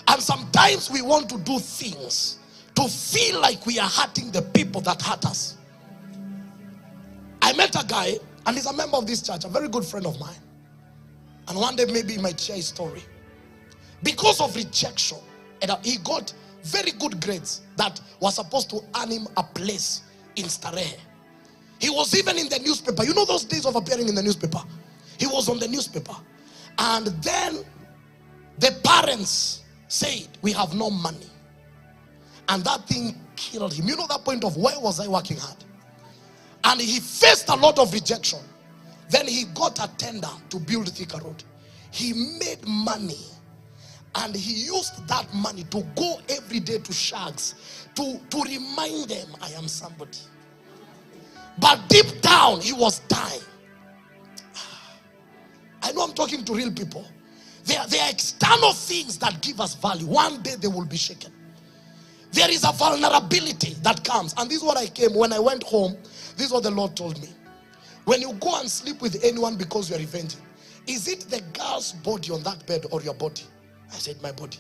And sometimes we want to do things to feel like we are hurting the people that hurt us. I met a guy, and he's a member of this church, a very good friend of mine. And one day maybe he might share his story. Because of rejection, and he got very good grades that was supposed to earn him a place in Starehe. He was even in the newspaper. You know those days of appearing in the newspaper? He was on the newspaper. And then the parents said, we have no money. And that thing killed him. You know that point of, why was I working hard? And he faced a lot of rejection. Then he got a tender to build Thika Road. He made money. And he used that money to go every day to shags to remind them, I am somebody. But deep down, he was dying. I know I'm talking to real people. There are external things that give us value. One day they will be shaken. There is a vulnerability that comes. And this is what I came, when I went home, this is what the Lord told me. When you go and sleep with anyone because you are revenging, is it the girl's body on that bed or your body? I said, my body.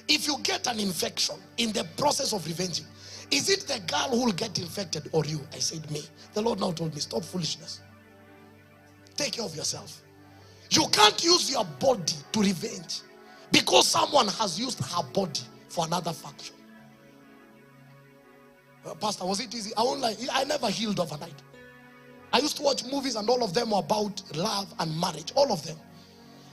If you get an infection in the process of revenging, is it the girl who will get infected or you? I said, me. The Lord now told me, stop foolishness. Take care of yourself. You can't use your body to revenge because someone has used her body for another function. Pastor, was it easy? I never healed overnight. I used to watch movies and all of them were about love and marriage. All of them.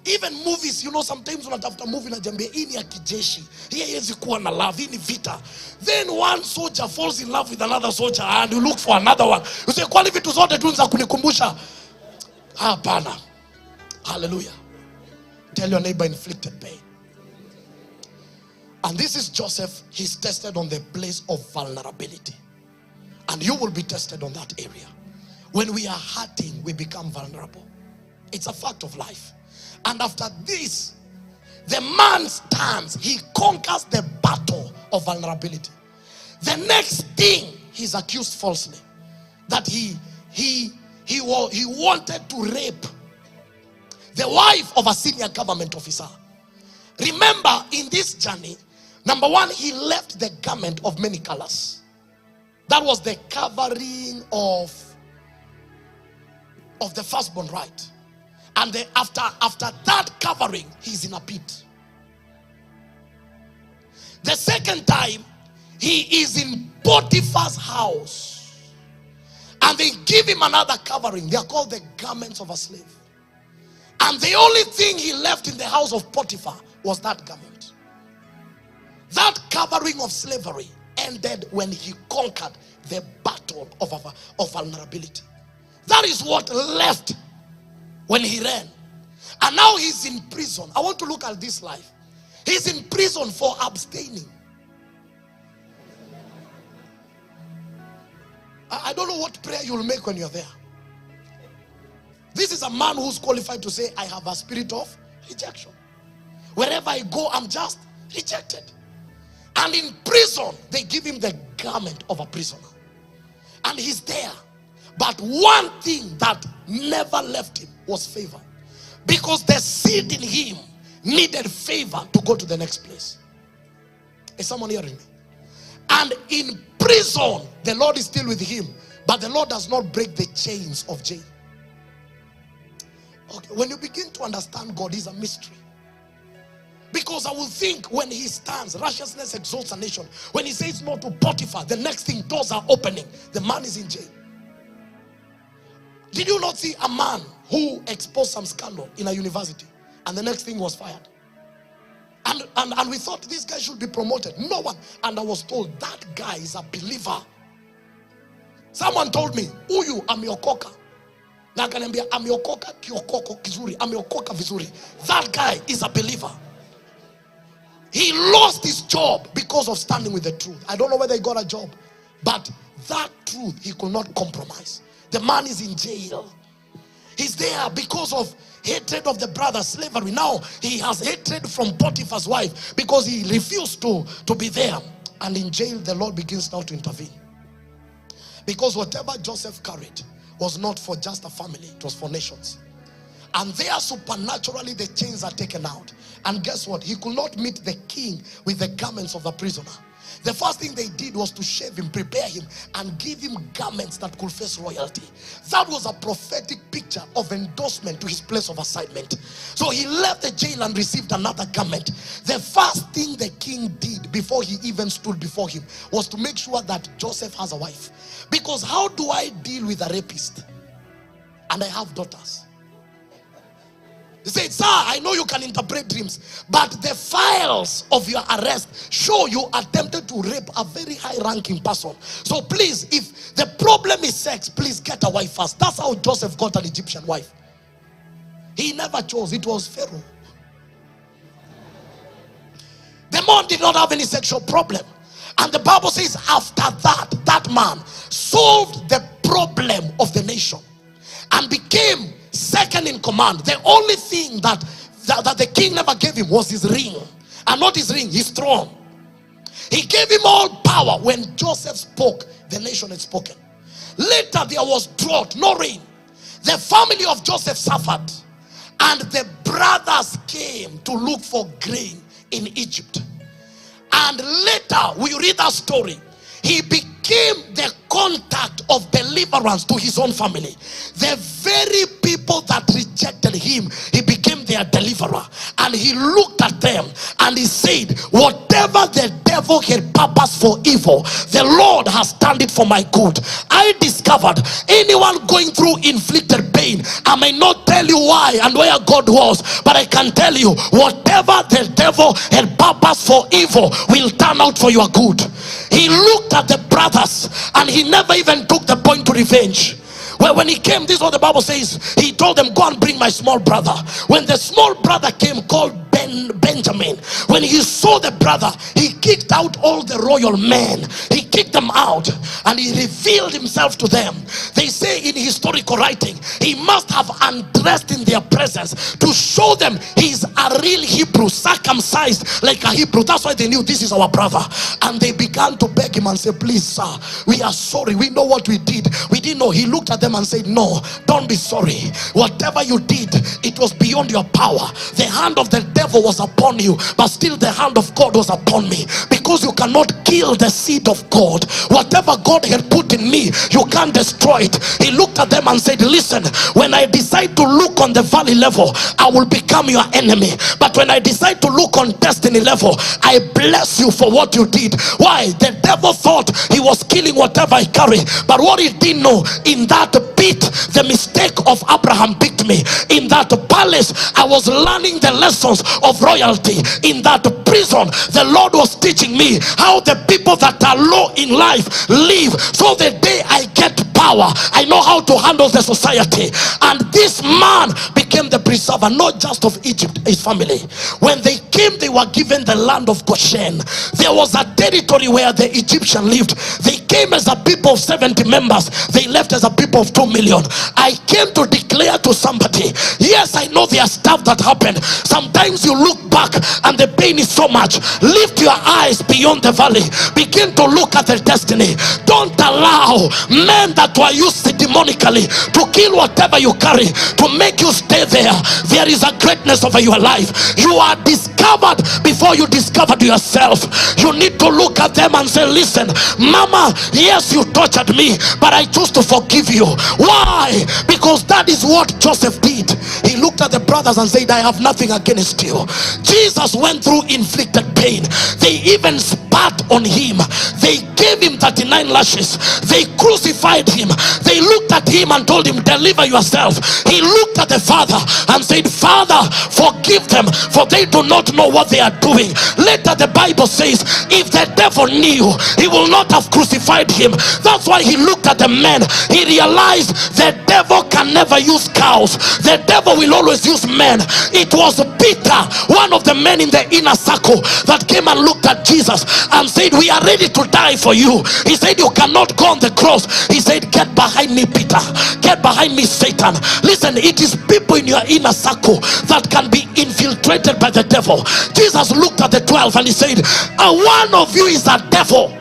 Even movies, you know, sometimes unatafuta movie na jambia hii ni ya kijeshi. Hii haiwezi kuwa na love, hii ni vita. Then one soldier falls in love with another soldier and you look for another one. You say, kwani vitu zote tu za kunikumbusha? Hapana. Hallelujah. Tell your neighbor, inflicted pain. And this is Joseph. He's tested on the place of vulnerability. And you will be tested on that area. When we are hurting, we become vulnerable. It's a fact of life. And after this, the man stands. He conquers the battle of vulnerability. The next thing, he's accused falsely that he wanted to rape the wife of a senior government officer. Remember, in this journey, number one, he left the garment of many colors. That was the covering of the firstborn, right? And after that covering, he's in a pit. The second time, he is in Potiphar's house. And they give him another covering. They are called the garments of a slave. And the only thing he left in the house of Potiphar was that garment. That covering of slavery ended when he conquered the battle of vulnerability. That is what left when he ran. And now he's in prison. I want to look at this life. He's in prison for abstaining. I don't know what prayer you'll make when you're there. This is a man who's qualified to say, I have a spirit of rejection. Wherever I go, I'm just rejected. And in prison, they give him the garment of a prisoner. And he's there. But one thing that never left him was favor. Because the seed in him needed favor to go to the next place. Is someone hearing me? And in prison, the Lord is still with him, but the Lord does not break the chains of jail. Okay, when you begin to understand God is a mystery. Because I will think when he stands, righteousness exalts a nation. When he says no to Potiphar, the next thing, doors are opening. The man is in jail. Did you not see a man who exposed some scandal in a university, and the next thing was fired? And we thought this guy should be promoted. No one. And I was told that guy is a believer. Someone told me, Uyu ameokoka. Na akaniambia ameokoka kiokoko kizuri, ameokoka vizuri. That guy is a believer. He lost his job because of standing with the truth. I don't know whether he got a job, but that truth he could not compromise. The man is in jail. He's there because of hatred of the brother, slavery. Now he has hatred from Potiphar's wife because he refused to be there. And in jail, the Lord begins now to intervene. Because whatever Joseph carried was not for just a family, it was for nations. And there supernaturally the chains are taken out. And guess what? He could not meet the king with the garments of the prisoner. The first thing they did was to shave him, prepare him, and give him garments that could face royalty. That was a prophetic picture of endorsement to his place of assignment. So he left the jail and received another garment. The first thing the king did before he even stood before him was to make sure that Joseph has a wife. Because how do I deal with a rapist? And I have daughters. He said, sir, I know you can interpret dreams, but the files of your arrest show you attempted to rape a very high-ranking person. So please, if the problem is sex, please get a wife first. That's how Joseph got an Egyptian wife. He never chose. It was Pharaoh. The man did not have any sexual problem. And the Bible says after that, that man solved the problem of the nation and became second in command. The only thing that the king never gave him was his ring. And not his ring, his throne. He gave him all power. When Joseph spoke, the nation had spoken. Later there was drought, no rain. The family of Joseph suffered. And the brothers came to look for grain in Egypt. And later we read that story. He became the contact of deliverance to his own family. The very people that rejected him, he became their deliverer. And he looked at them and he said, whatever the devil had purposed for evil, the Lord has turned it for my good. I discovered anyone going through inflicted pain, I may not tell you why and where God was, but I can tell you whatever the devil had purposed for evil will turn out for your good. He looked at the brothers and he never even took the point to revenge. Well, when he came, this is what the Bible says. He told them, go and bring my small brother. When the small brother came, called Benjamin, when he saw the brother, he kicked out all the royal men. He kicked them out and he revealed himself to them. They say in historical writing, he must have undressed in their presence to show them he's a real Hebrew, circumcised like a Hebrew. That's why they knew this is our brother. And they began to beg him and say, please sir, we are sorry, we know what we did. We didn't know. He looked at them and said, no, don't be sorry. Whatever you did, it was beyond your power. The hand of the devil was upon you, but still the hand of God was upon me. Because you cannot kill the seed of God. Whatever God had put in me, you can't destroy it. He looked at them and said, listen, when I decide to look on the valley level, I will become your enemy. But when I decide to look on destiny level, I bless you for what you did. Why? The devil thought he was killing whatever I carry, but what he didn't know, in that pit, the mistake of Abraham picked me. In that palace, I was learning the lessons of royalty. In that prison, the Lord was teaching me how the people that are low in life live. So the day I get power, I know how to handle the society. And this man became the preserver, not just of Egypt, his family. When they came, they were given the land of Goshen. There was a territory where the Egyptian lived. They came as a people of 70 members. They left as a people of 2 million. I came to declare to somebody, yes, I know there's stuff that happened. Sometimes you look back and the pain is so much. Lift your eyes beyond the valley. Begin to look at the destiny. Don't allow men that were used demonically to kill whatever you carry, to make you stay there. there is a greatness over your life. You are discovered before you discovered yourself. You need to look at them and say, listen, mama, yes, you tortured me, but I choose to forgive you. Why? Because that is what Joseph did. He looked at the brothers and said, I have nothing against you. Jesus went through inflicted pain. They even spat on him. They gave him 39 lashes. They crucified him. They looked at him and told him, deliver yourself. He looked at the Father and said, Father, forgive them, for they do not know what they are doing. Later the Bible says, if the devil knew, he will not have crucified him. That's why he looked at the men. He realized the devil can never use cows. The devil will always use men. It was Peter, one of the men in the inner circle, that came and looked at Jesus and said, we are ready to die for you. He said, you cannot go on the cross. He said, get behind me, Peter. Get behind me, Satan. Listen, it is people in your inner circle that can be infiltrated by the devil. Jesus looked at the 12 and he said, one of you is a devil.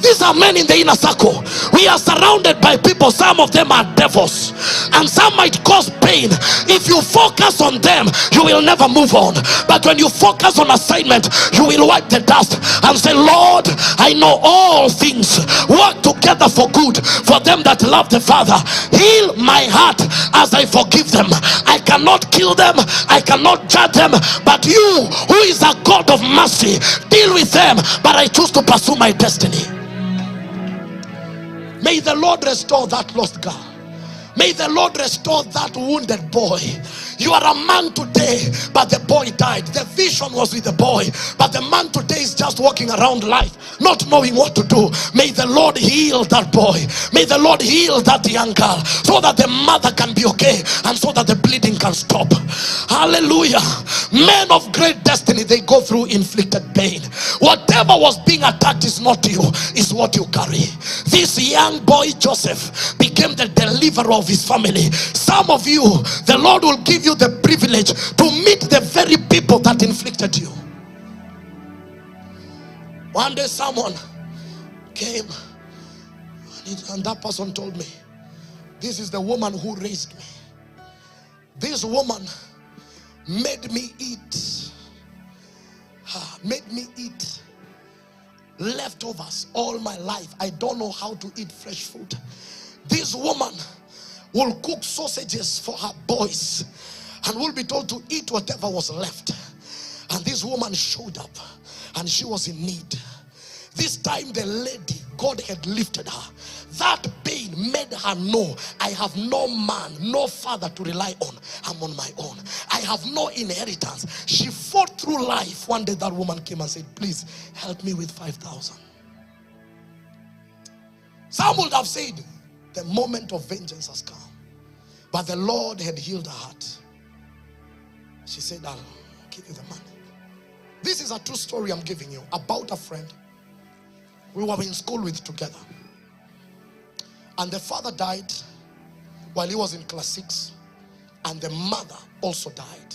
These are men in the inner circle. We are surrounded by people. Some of them are devils, and some might cause pain. If you focus on them, you will never move on. But when you focus on assignment, you will wipe the dust and say, Lord, I know all things work together for good for them that love the Father. Heal my heart as I forgive them. I cannot kill them, I cannot judge them, but you, who is a God of mercy, deal with them. But I choose to pursue my destiny. May the Lord restore that lost girl. May the Lord restore that wounded boy. You are a man today, but the boy died. The vision was with the boy, but the man today is just walking around life not knowing what to do. May the Lord heal that boy. May the Lord heal that young girl, so that the mother can be okay and so that the bleeding can stop. Hallelujah. Men of great destiny, they go through inflicted pain. Whatever was being attacked is not you, is what you carry. This young boy Joseph became the deliverer of his family. Some of you, the Lord will give you the privilege to meet the very people that inflicted you. One day someone came and that person told me, this is the woman who raised me. This woman made me eat leftovers all my life. I don't know how to eat fresh food. This woman will cook sausages for her boys and will be told to eat whatever was left. And this woman showed up and she was in need. This time the lady, God had lifted her. That pain made her know, I have no man, no father to rely on. I'm on my own. I have no inheritance. She fought through life. One day that woman came and said, please help me with 5,000. Some would have said, the moment of vengeance has come. But the Lord had healed her heart. She said, I'll give you the money. This is a true story I'm giving you about a friend we were in school with together. And the father died while he was in class 6. And the mother also died.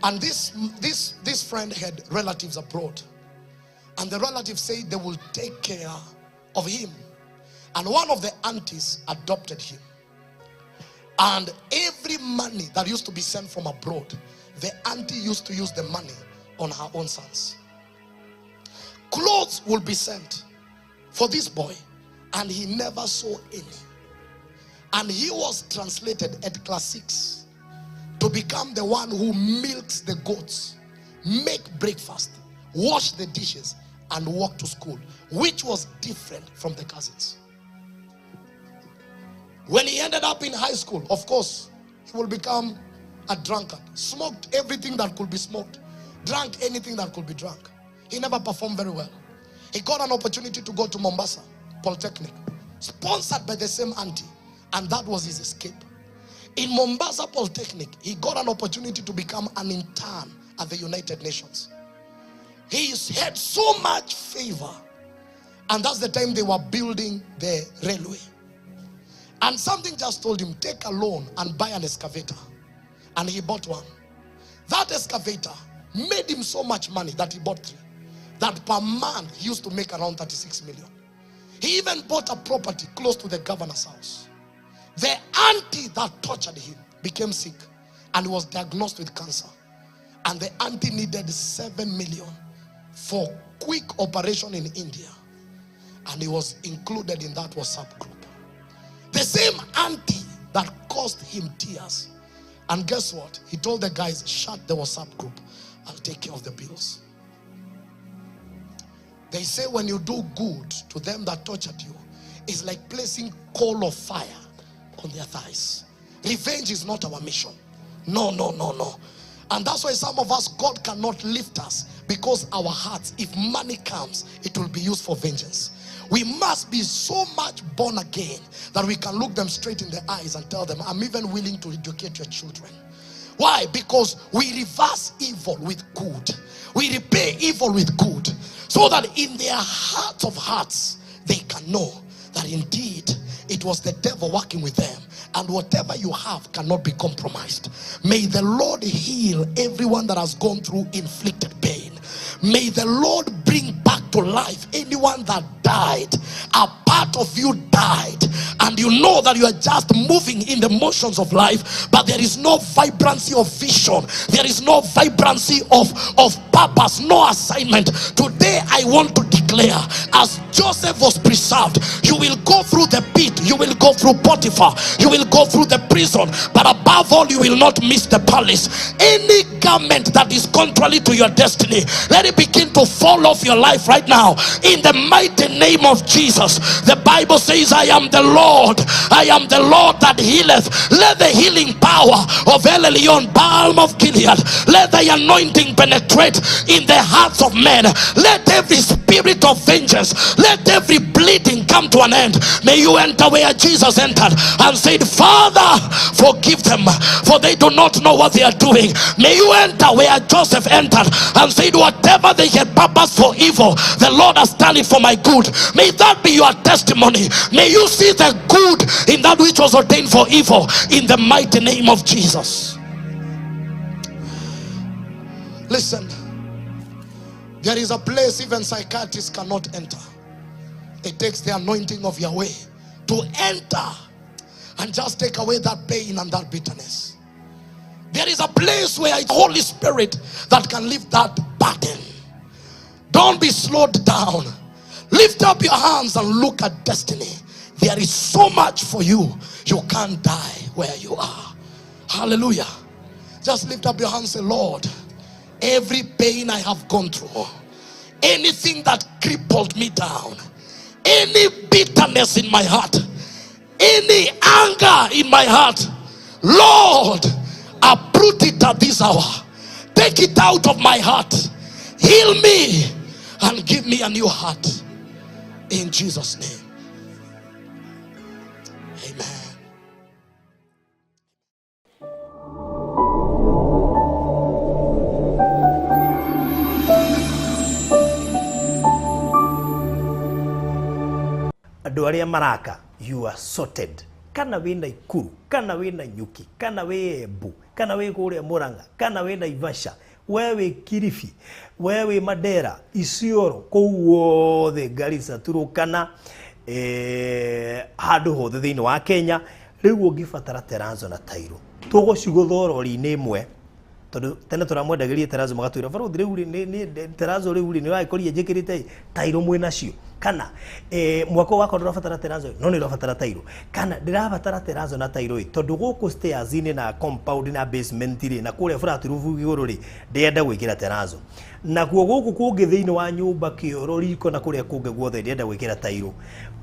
And this friend had relatives abroad. And the relatives said they will take care of him. And one of the aunties adopted him. And every money that used to be sent from abroad, the auntie used to use the money on her own sons. Clothes will be sent for this boy, and he never saw any. And he was translated at class 6 to become the one who milks the goats, make breakfast, wash the dishes, and walk to school, which was different from the cousins. When he ended up in high school, of course, he will become a drunkard. Smoked everything that could be smoked. Drank anything that could be drunk. He never performed very well. He got an opportunity to go to Mombasa Polytechnic, sponsored by the same auntie, and that was his escape. In Mombasa Polytechnic, he got an opportunity to become an intern at the United Nations. He had so much favor, and that's the time they were building the railway. And something just told him, take a loan and buy an excavator. And he bought one. That excavator made him so much money that he bought 3. That per month he used to make around 36 million. He even bought a property close to the governor's house. The auntie that tortured him became sick and he was diagnosed with cancer. And the auntie needed 7 million for quick operation in India. And he was included in that WhatsApp group. The same auntie that caused him tears. And guess what? He told the guys, shut the WhatsApp group. I'll take care of the bills. They say when you do good to them that tortured you, it's like placing coal of fire on their thighs. Revenge is not our mission. No, no, no, no. And that's why some of us, God cannot lift us, because our hearts, if money comes, it will be used for vengeance. We must be so much born again that we can look them straight in the eyes and tell them, I'm even willing to educate your children. Why? Because we reverse evil with good. We repay evil with good. So that in their hearts of hearts, they can know that indeed it was the devil working with them. And whatever you have cannot be compromised. May the Lord heal everyone that has gone through inflicted pain. May the Lord bring back to life anyone that died. A part of you died, and you know that you are just moving in the motions of life, but there is no vibrancy of vision. There is no vibrancy of purpose, no assignment. Today I want to declare, as Joseph was preserved, you will go through the pit, you will go through Potiphar, you will go through the prison, but above all you will not miss the palace. Any garment that is contrary to your destiny, let it begin to fall off your life right now in the mighty name of Jesus. The Bible says, I am the Lord, I am the Lord that healeth. Let the healing power of El Elyon, balm of Gilead, let the anointing penetrate in the hearts of men. Let every spirit of vengeance, let every bleeding come to an end. May you enter where Jesus entered and said, Father, forgive them, for they do not know what they are doing. May you enter where Joseph entered and said, whatever they had purposed for evil, the Lord has done it for my good. May that be your testimony. May you see the good in that which was ordained for evil, in the mighty name of Jesus. Listen, there is a place even psychiatrists cannot enter. It takes the anointing of Yahweh to enter and just take away that pain and that bitterness. There is a place where it's Holy Spirit that can lift that burden. Don't be slowed down. Lift up your hands and look at destiny. There is so much for you. You can't die where you are. Hallelujah. Just lift up your hands and say, Lord, every pain I have gone through, anything that crippled me down, any bitterness in my heart, any anger in my heart, Lord, uproot it at this hour. Take it out of my heart. Heal me and give me a new heart. In Jesus' name. Amen. Andũ arĩa maraka, you are sorted. Kana wĩna Ikuru, kana wĩna Nyuki, kana wĩ Embu, kana wĩ kũrĩa Mũrang'a, kana wĩ Naivasha, we wĩ Kilifi, we wĩ Mandera, Isiolo, kũu wothe Garissa, Turukana, handũ hothe thĩinĩ wa Kenya, rĩu ũngĩbatara Teranzo na Tairo, tũgũcigũthora ũrĩ-inĩ ĩmwe. Tondũ tene tũramwendagĩria Teranzo magatwĩra barũthi rĩu nĩ Teranzo rĩu nĩ ũragĩkoria njĩkĩrĩte Tairo mwĩ nacio, kana mwako wako ndũrabatara Teranzo no nĩ ũrabatara Tairo, kana ndĩrabatara Teranzo na Tairo tondũ gũkũ stairs-inĩ na compound na basement-rĩ na kũrĩa flat roof igũrũ-rĩ ndĩenda gwĩkĩra Teranzo, nakuo gũkũ kũngĩ thĩinĩ wa nyũmba kĩoro riko na kũrĩa kũngĩ guothe ndĩenda gwĩkĩra Tairo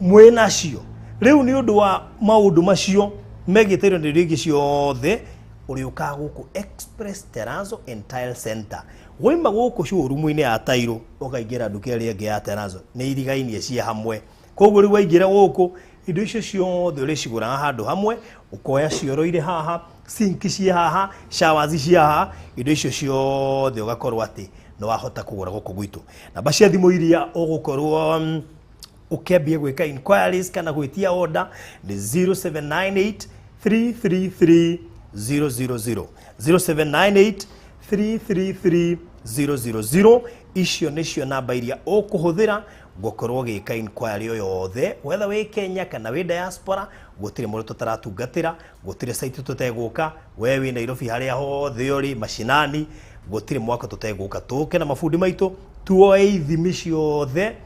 mwĩ nacio. Rĩu nĩ ũndũ wa maũndũ macio megiĩ Tairo nĩ rĩngĩ ciothe ũrĩũkaga gũkũ Express Teranzo and Tile Center. Waima gũkũ showroom-inĩ ya Tairo ũkaingĩra nduka ĩrĩa ĩngĩ ya Teranzo nĩ irigainie cia hamwe. Koguo rĩu waingĩra gũkũ indo icio ciothe ũrĩcigũraga handũ hamwe, ũkoya cioro irĩ haha, sink cia haha, showers cia haha, indo icio ciothe ũgakorwo atĩ no wahota kũgũra gũkũ gwitũ. Namba cia thimũ iria ũgũkorwo ũkĩambia gwĩka inquiries kana gwĩtia order nĩ 0798 333 000 0798 333 000. Icio nĩcio namba iria ũkũhũthĩra gukorwo gika inquiry yothe whether we Kenya kana we diaspora gutire muri tutaratungatira gutire site tuteguka we wi Nairobi haria hothe uri mashinani gutire mwaka tuteguka tuke na mafundi maitu tuoe ithimi ciothe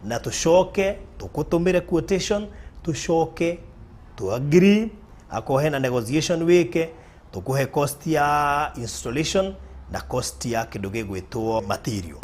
na tucoke tukutumire quotation tucoke tu agree akohe na negotiation wike tukuhe cost ya installation na cost ya kindu gigwitwo material.